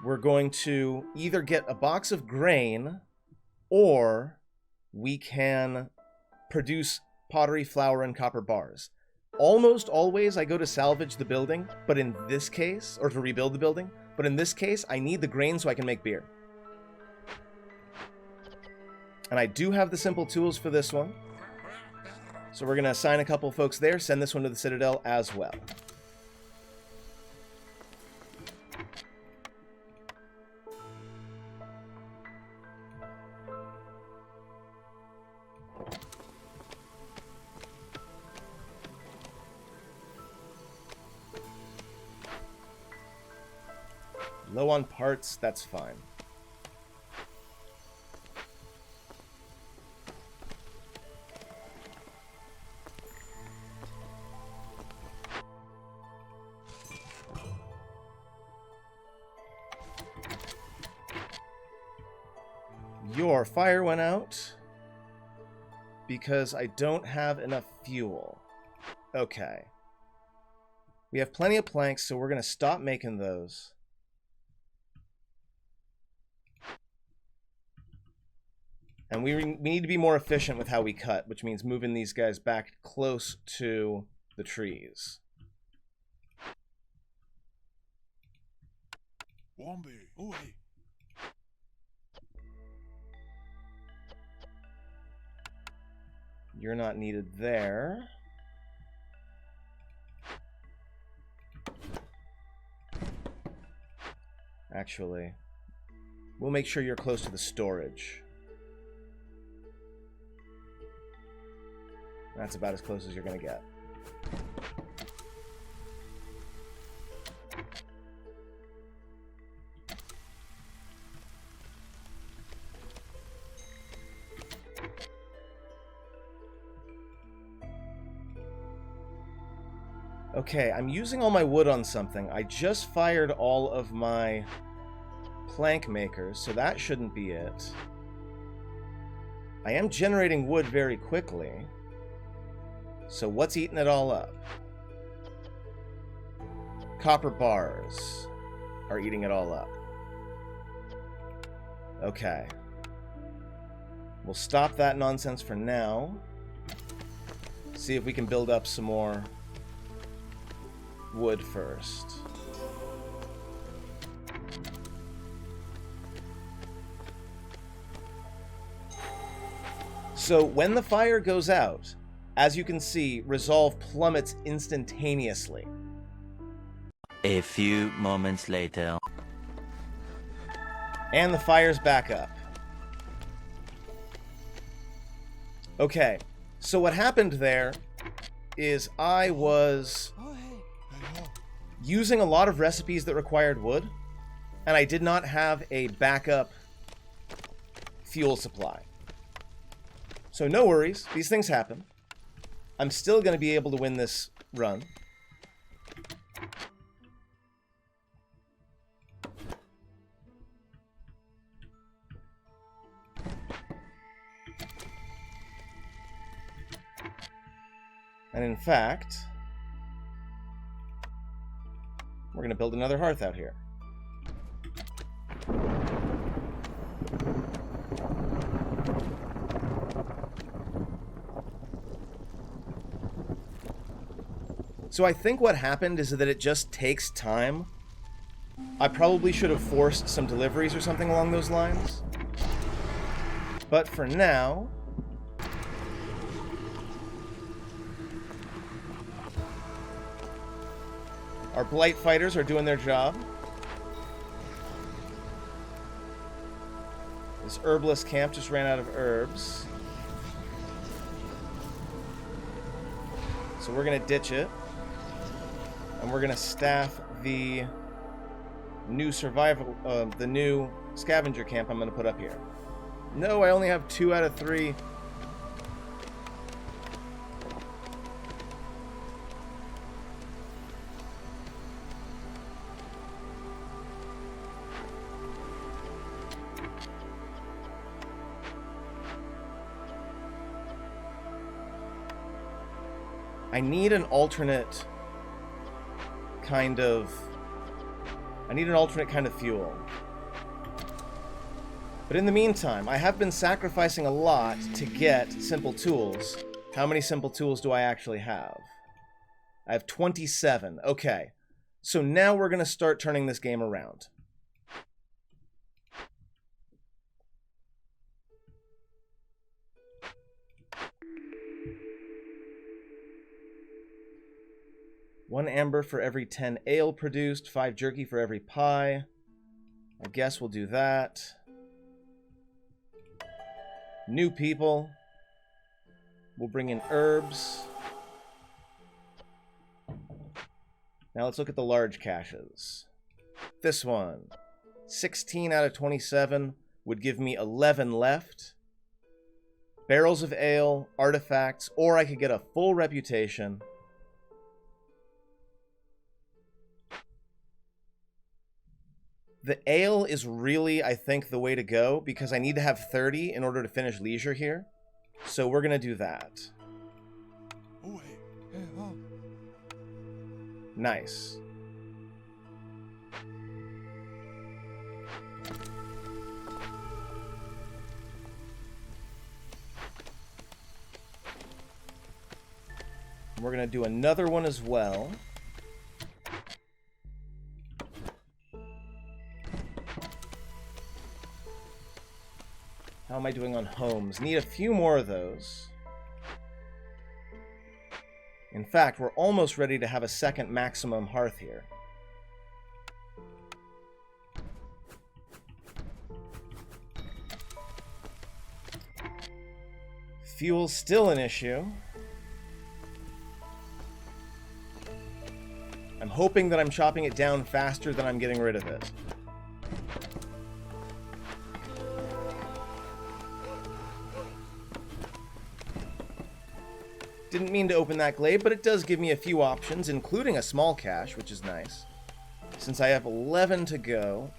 we're going to either get a box of grain, or we can produce pottery, flour, and copper bars. Almost always I go to salvage the building, but in this case, or to rebuild the building, but in this case, I need the grain so I can make beer. And I do have the simple tools for this one. So we're going to assign a couple folks there, send this one to the Citadel as well. Low on parts, that's fine. Your fire went out because I don't have enough fuel. Okay. We have plenty of planks, so we're going to stop making those. And we need to be more efficient with how we cut, which means moving these guys back close to the trees. Wombe. Oh, hey. You're not needed there. Actually, we'll make sure you're close to the storage. That's about as close as you're going to get. Okay, I'm using all my wood on something. I just fired all of my plank makers, so that shouldn't be it. I am generating wood very quickly. So what's eating it all up? Copper bars are eating it all up. Okay. We'll stop that nonsense for now. See if we can build up some more wood first. So when the fire goes out, as you can see, resolve plummets instantaneously. A few moments later. And the fire's back up. Okay, so what happened there is I was using a lot of recipes that required wood, and I did not have a backup fuel supply. So no worries, these things happen. I'm still going to be able to win this run. And in fact, we're going to build another hearth out here. So I think what happened is that it just takes time. I probably should have forced some deliveries or something along those lines. But for now, our blight fighters are doing their job. This herbalist camp just ran out of herbs. So we're going to ditch it. And we're going to staff the new the new scavenger camp I'm going to put up here. No, I only have 2 out of 3. I need an alternate kind of I need an alternate kind of fuel. But in the meantime, I have been sacrificing a lot to get simple tools. How many simple tools do I actually have? I have 27. Okay. So now we're going to start turning this game around. One amber for every 10 ale produced, 5 jerky for every pie. I guess we'll do that. New people. We'll bring in herbs. Now let's look at the large caches. This one. 16 out of 27 would give me 11 left. Barrels of ale, artifacts, or I could get a full reputation. The ale is really, I think, the way to go, because I need to have 30 in order to finish leisure here. So we're going to do that. Nice. We're going to do another one as well. How am I doing on homes? Need a few more of those. In fact, we're almost ready to have a second maximum hearth here. Fuel's still an issue. I'm hoping that I'm chopping it down faster than I'm getting rid of it. Didn't mean to open that glade, but it does give me a few options, including a small cache, which is nice. Since I have 11 to go,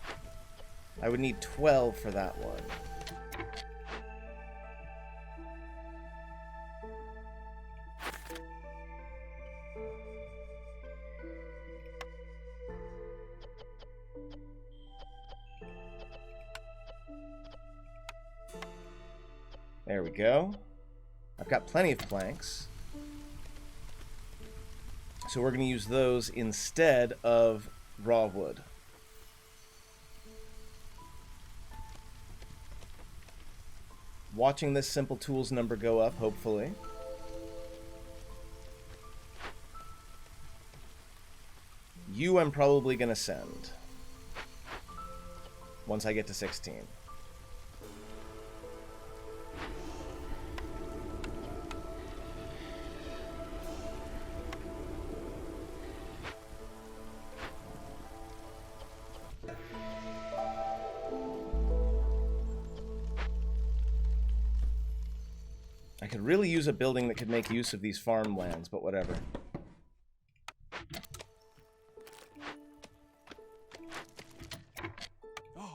I would need 12 for that one. There we go. I've got plenty of planks. So we're going to use those instead of raw wood. Watching this simple tools number go up, hopefully. You I'm probably going to send. Once I get to 16. I could really use a building that could make use of these farmlands, but whatever.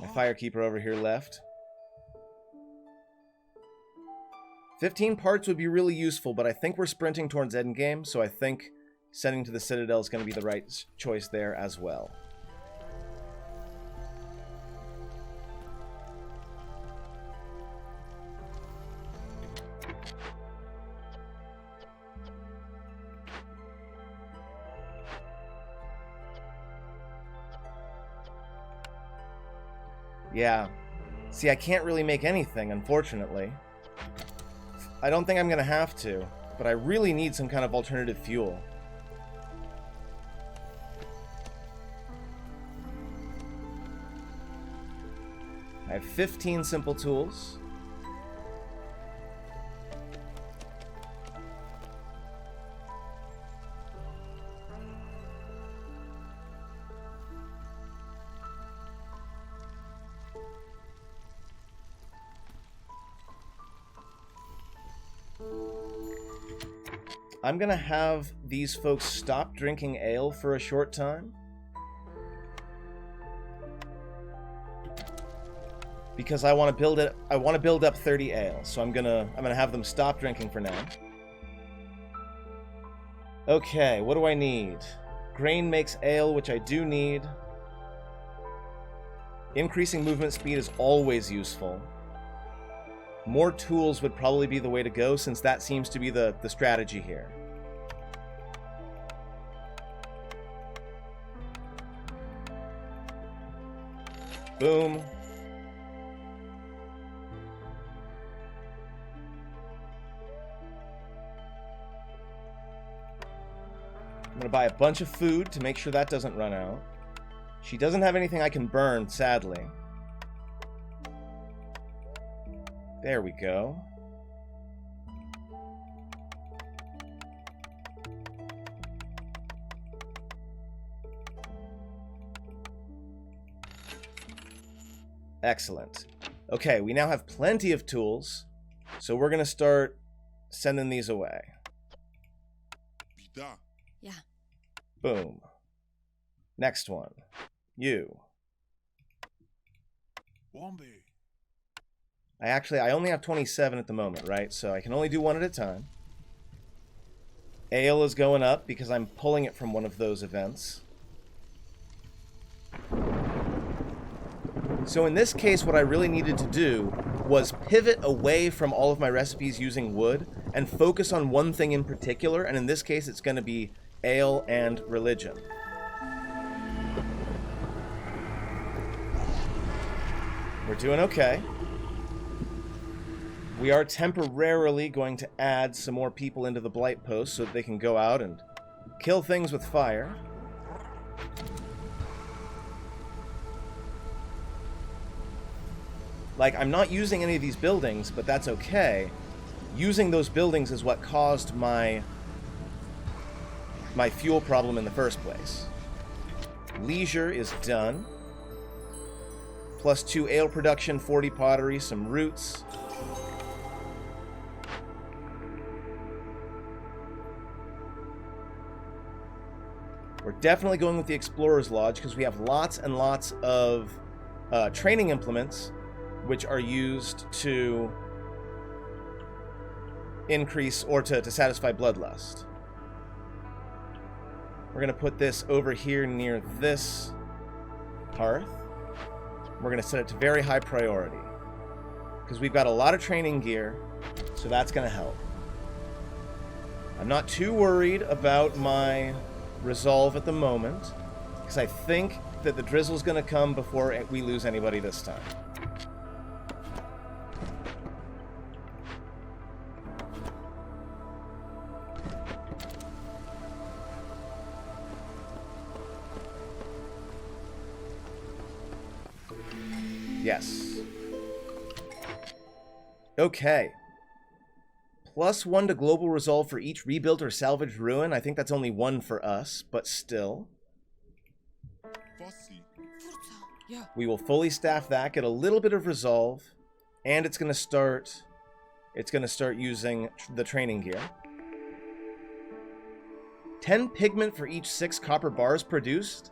My firekeeper over here left. 15 parts would be really useful, but I think we're sprinting towards endgame, so I think sending to the Citadel is going to be the right choice there as well. Yeah. See, I can't really make anything, unfortunately. I don't think I'm going to have to, but I really need some kind of alternative fuel. I have 15 simple tools. I'm gonna have these folks stop drinking ale for a short time. Because I want to build it. I want to build up 30 ale, so I'm gonna have them stop drinking for now. Okay, what do I need? Grain makes ale, which I do need. Increasing movement speed is always useful. More tools would probably be the way to go, since that seems to be the strategy here. Boom. I'm gonna buy a bunch of food to make sure that doesn't run out. She doesn't have anything I can burn, sadly. There we go. Excellent. Okay, we now have plenty of tools, so we're gonna start sending these away. Vida. Yeah. Boom. Next one. You. Wombe. I only have 27 at the moment, right? So I can only do one at a time. Ale is going up because I'm pulling it from one of those events. So in this case, what I really needed to do was pivot away from all of my recipes using wood and focus on one thing in particular, and in this case, it's going to be ale and religion. We're doing okay. We are temporarily going to add some more people into the Blight Post so that they can go out and kill things with fire. Like, I'm not using any of these buildings, but that's okay. Using those buildings is what caused my fuel problem in the first place. Leisure is done. +2 ale production, 40 pottery, some roots. We're definitely going with the Explorer's Lodge because we have lots and lots of training implements which are used to increase or to satisfy bloodlust. We're going to put this over here near this hearth. We're going to set it to very high priority because we've got a lot of training gear, so that's going to help. I'm not too worried about my resolve at the moment because I think that the drizzle's going to come before we lose anybody this time. Yes. Okay. +1 to global resolve for each rebuilt or salvaged ruin. I think that's only 1 for us, but still. Fossi. Forza. Yeah. We will fully staff that, get a little bit of resolve, and it's going to start using the training gear. 10 pigment for each 6 copper bars produced.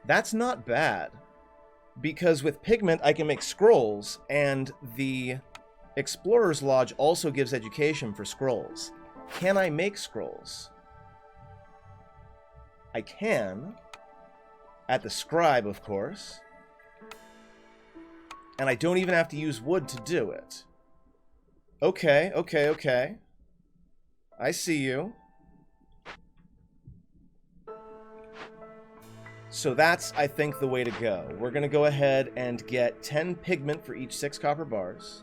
That's not bad. Because with pigment, I can make scrolls, and the Explorer's Lodge also gives education for scrolls. Can I make scrolls? I can. At the scribe, of course. And I don't even have to use wood to do it. Okay, okay, okay. I see you. So that's, I think, the way to go. We're going to go ahead and get 10 pigment for each 6 copper bars.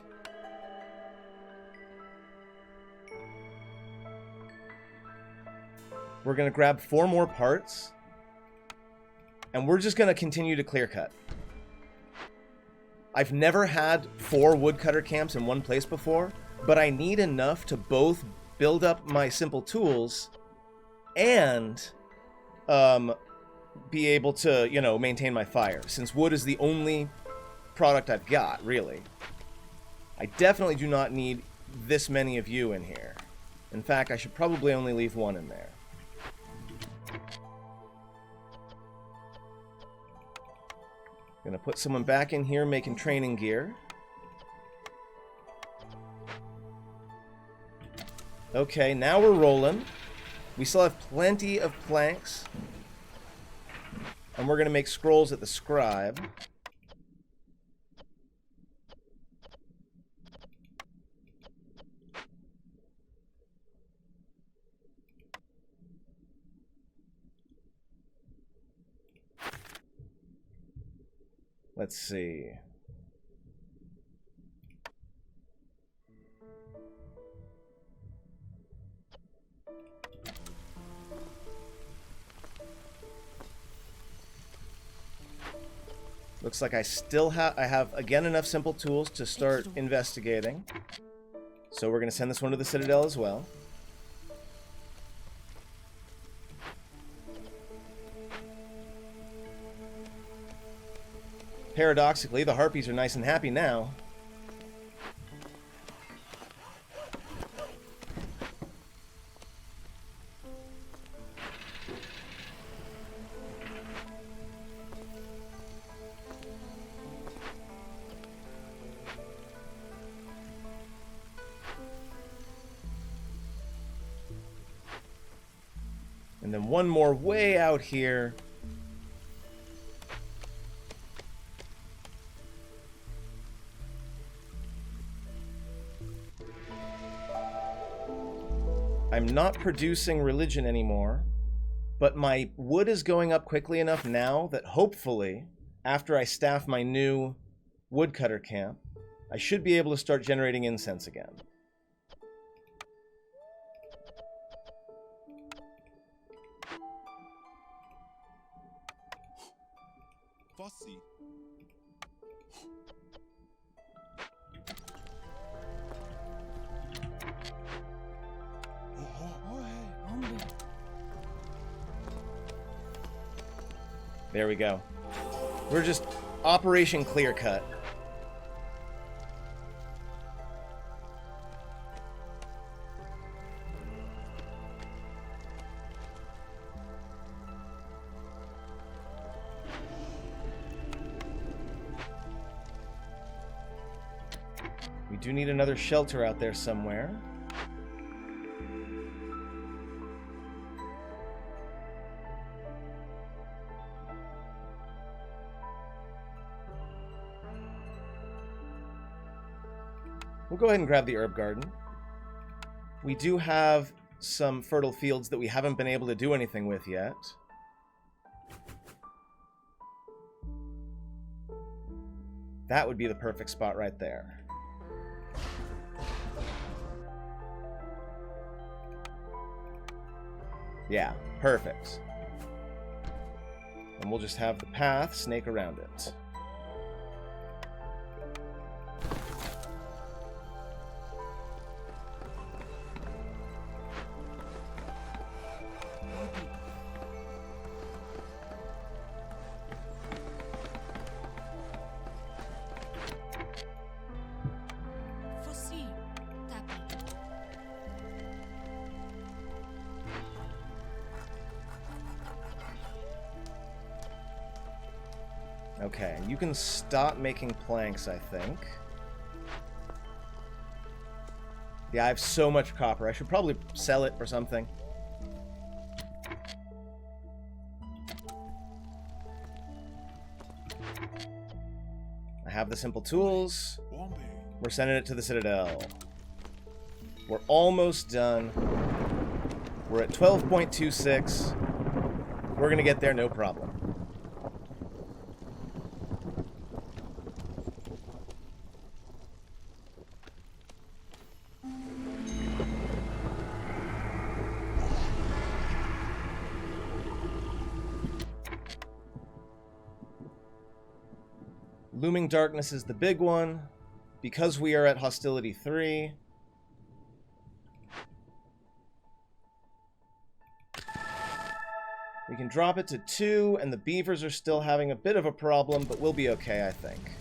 We're going to grab 4 more parts. And we're just going to continue to clear cut. I've never had 4 woodcutter camps in one place before, but I need enough to both build up my simple tools and be able to, you know, maintain my fire, since wood is the only product I've got, really. I definitely do not need this many of you in here. In fact, I should probably only leave 1 in there. Gonna put someone back in here making training gear. Okay, now we're rolling. We still have plenty of planks. And we're going to make scrolls at the scribe. Let's see. Looks like I still have again enough simple tools to start investigating. So we're going to send this one to the Citadel as well. Paradoxically, the harpies are nice and happy now. And then one more way out here. I'm not producing religion anymore, but my wood is going up quickly enough now that hopefully, after I staff my new woodcutter camp, I should be able to start generating incense again. Fussy. There we go. We're just Operation Clear Cut. We do need another shelter out there somewhere. We'll go ahead and grab the herb garden. We do have some fertile fields that we haven't been able to do anything with yet. That would be the perfect spot right there. Yeah, perfect. And we'll just have the path snake around it. Okay, you can stop making planks, I think. Yeah, I have so much copper. I should probably sell it or something. I have the simple tools. We're sending it to the Citadel. We're almost done. We're at 12.26. We're gonna get there, no problem. Looming Darkness is the big one. Because we are at Hostility 3. We can drop it to 2, and the beavers are still having a bit of a problem, but we'll be okay, I think.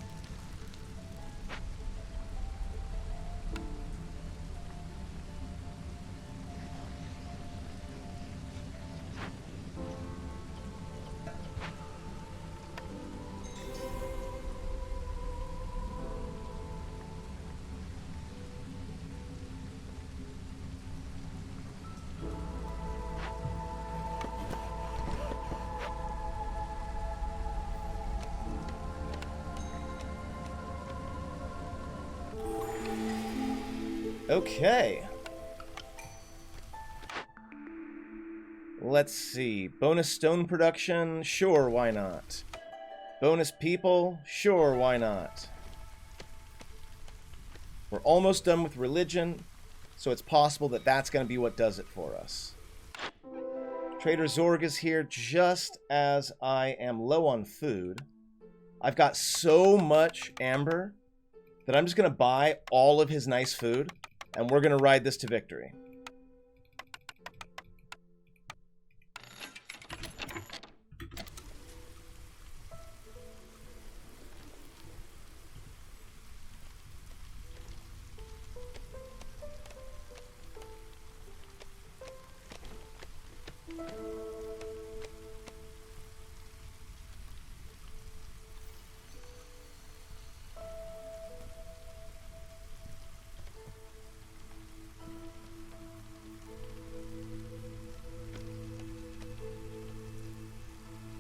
Okay. Let's see. Bonus stone production? Sure, why not? Bonus people? Sure, why not? We're almost done with religion, so it's possible that that's going to be what does it for us. Trader Zorg is here just as I am low on food. I've got so much amber that I'm just going to buy all of his nice food, and we're going to ride this to victory.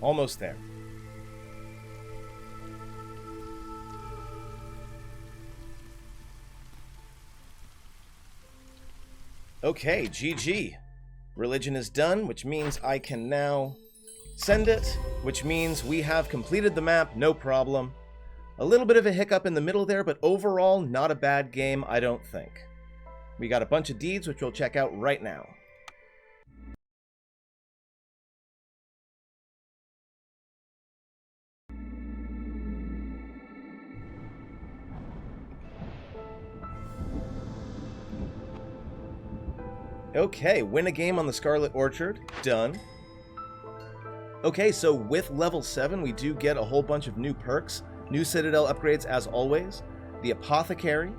Almost there. Okay, GG. Religion is done, which means I can now send it, which means we have completed the map, no problem. A little bit of a hiccup in the middle there, but overall, not a bad game, I don't think. We got a bunch of deeds, which we'll check out right now. Okay, win a game on the Scarlet Orchard. Done. Okay, so with level 7, we do get a whole bunch of new perks. New Citadel upgrades as always. The Apothecary.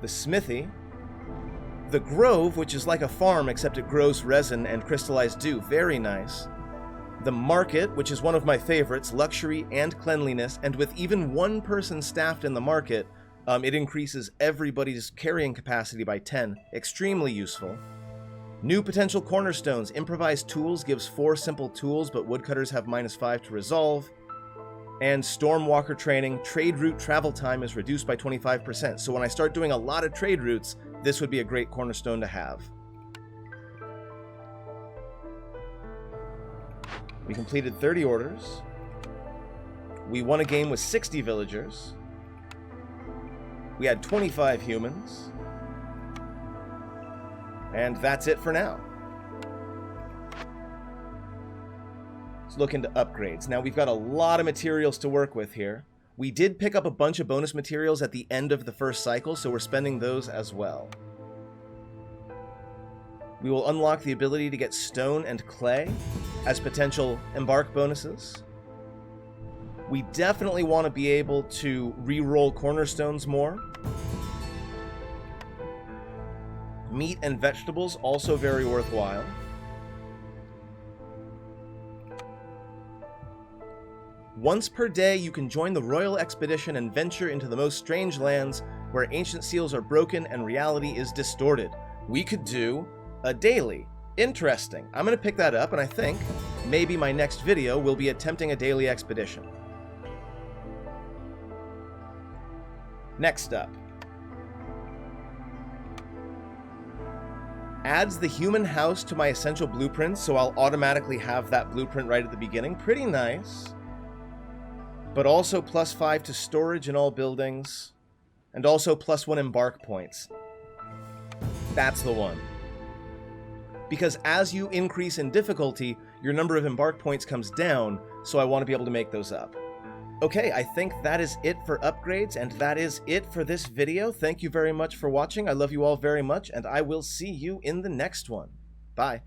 The Smithy. The Grove, which is like a farm except it grows resin and crystallized dew. Very nice. The Market, which is one of my favorites. Luxury and cleanliness. And with even one person staffed in the market, it increases everybody's carrying capacity by 10. Extremely useful. New potential cornerstones. Improvised tools gives 4 simple tools, but woodcutters have -5 to resolve. And Stormwalker training. Trade route travel time is reduced by 25%. So when I start doing a lot of trade routes, this would be a great cornerstone to have. We completed 30 orders. We won a game with 60 villagers. We had 25 humans. And that's it for now. Let's look into upgrades. Now we've got a lot of materials to work with here. We did pick up a bunch of bonus materials at the end of the first cycle, so we're spending those as well. We will unlock the ability to get stone and clay as potential embark bonuses. We definitely want to be able to re-roll cornerstones more. Meat and vegetables, also very worthwhile. Once per day, you can join the Royal Expedition and venture into the most strange lands where ancient seals are broken and reality is distorted. We could do a daily. Interesting. I'm going to pick that up, and I think maybe my next video will be attempting a daily expedition. Next up. Adds the human house to my essential blueprints, so I'll automatically have that blueprint right at the beginning. Pretty nice. But also +5 to storage in all buildings. And also +1 embark points. That's the one. Because as you increase in difficulty, your number of embark points comes down, so I want to be able to make those up. Okay, I think that is it for upgrades, and that is it for this video. Thank you very much for watching. I love you all very much, and I will see you in the next one. Bye.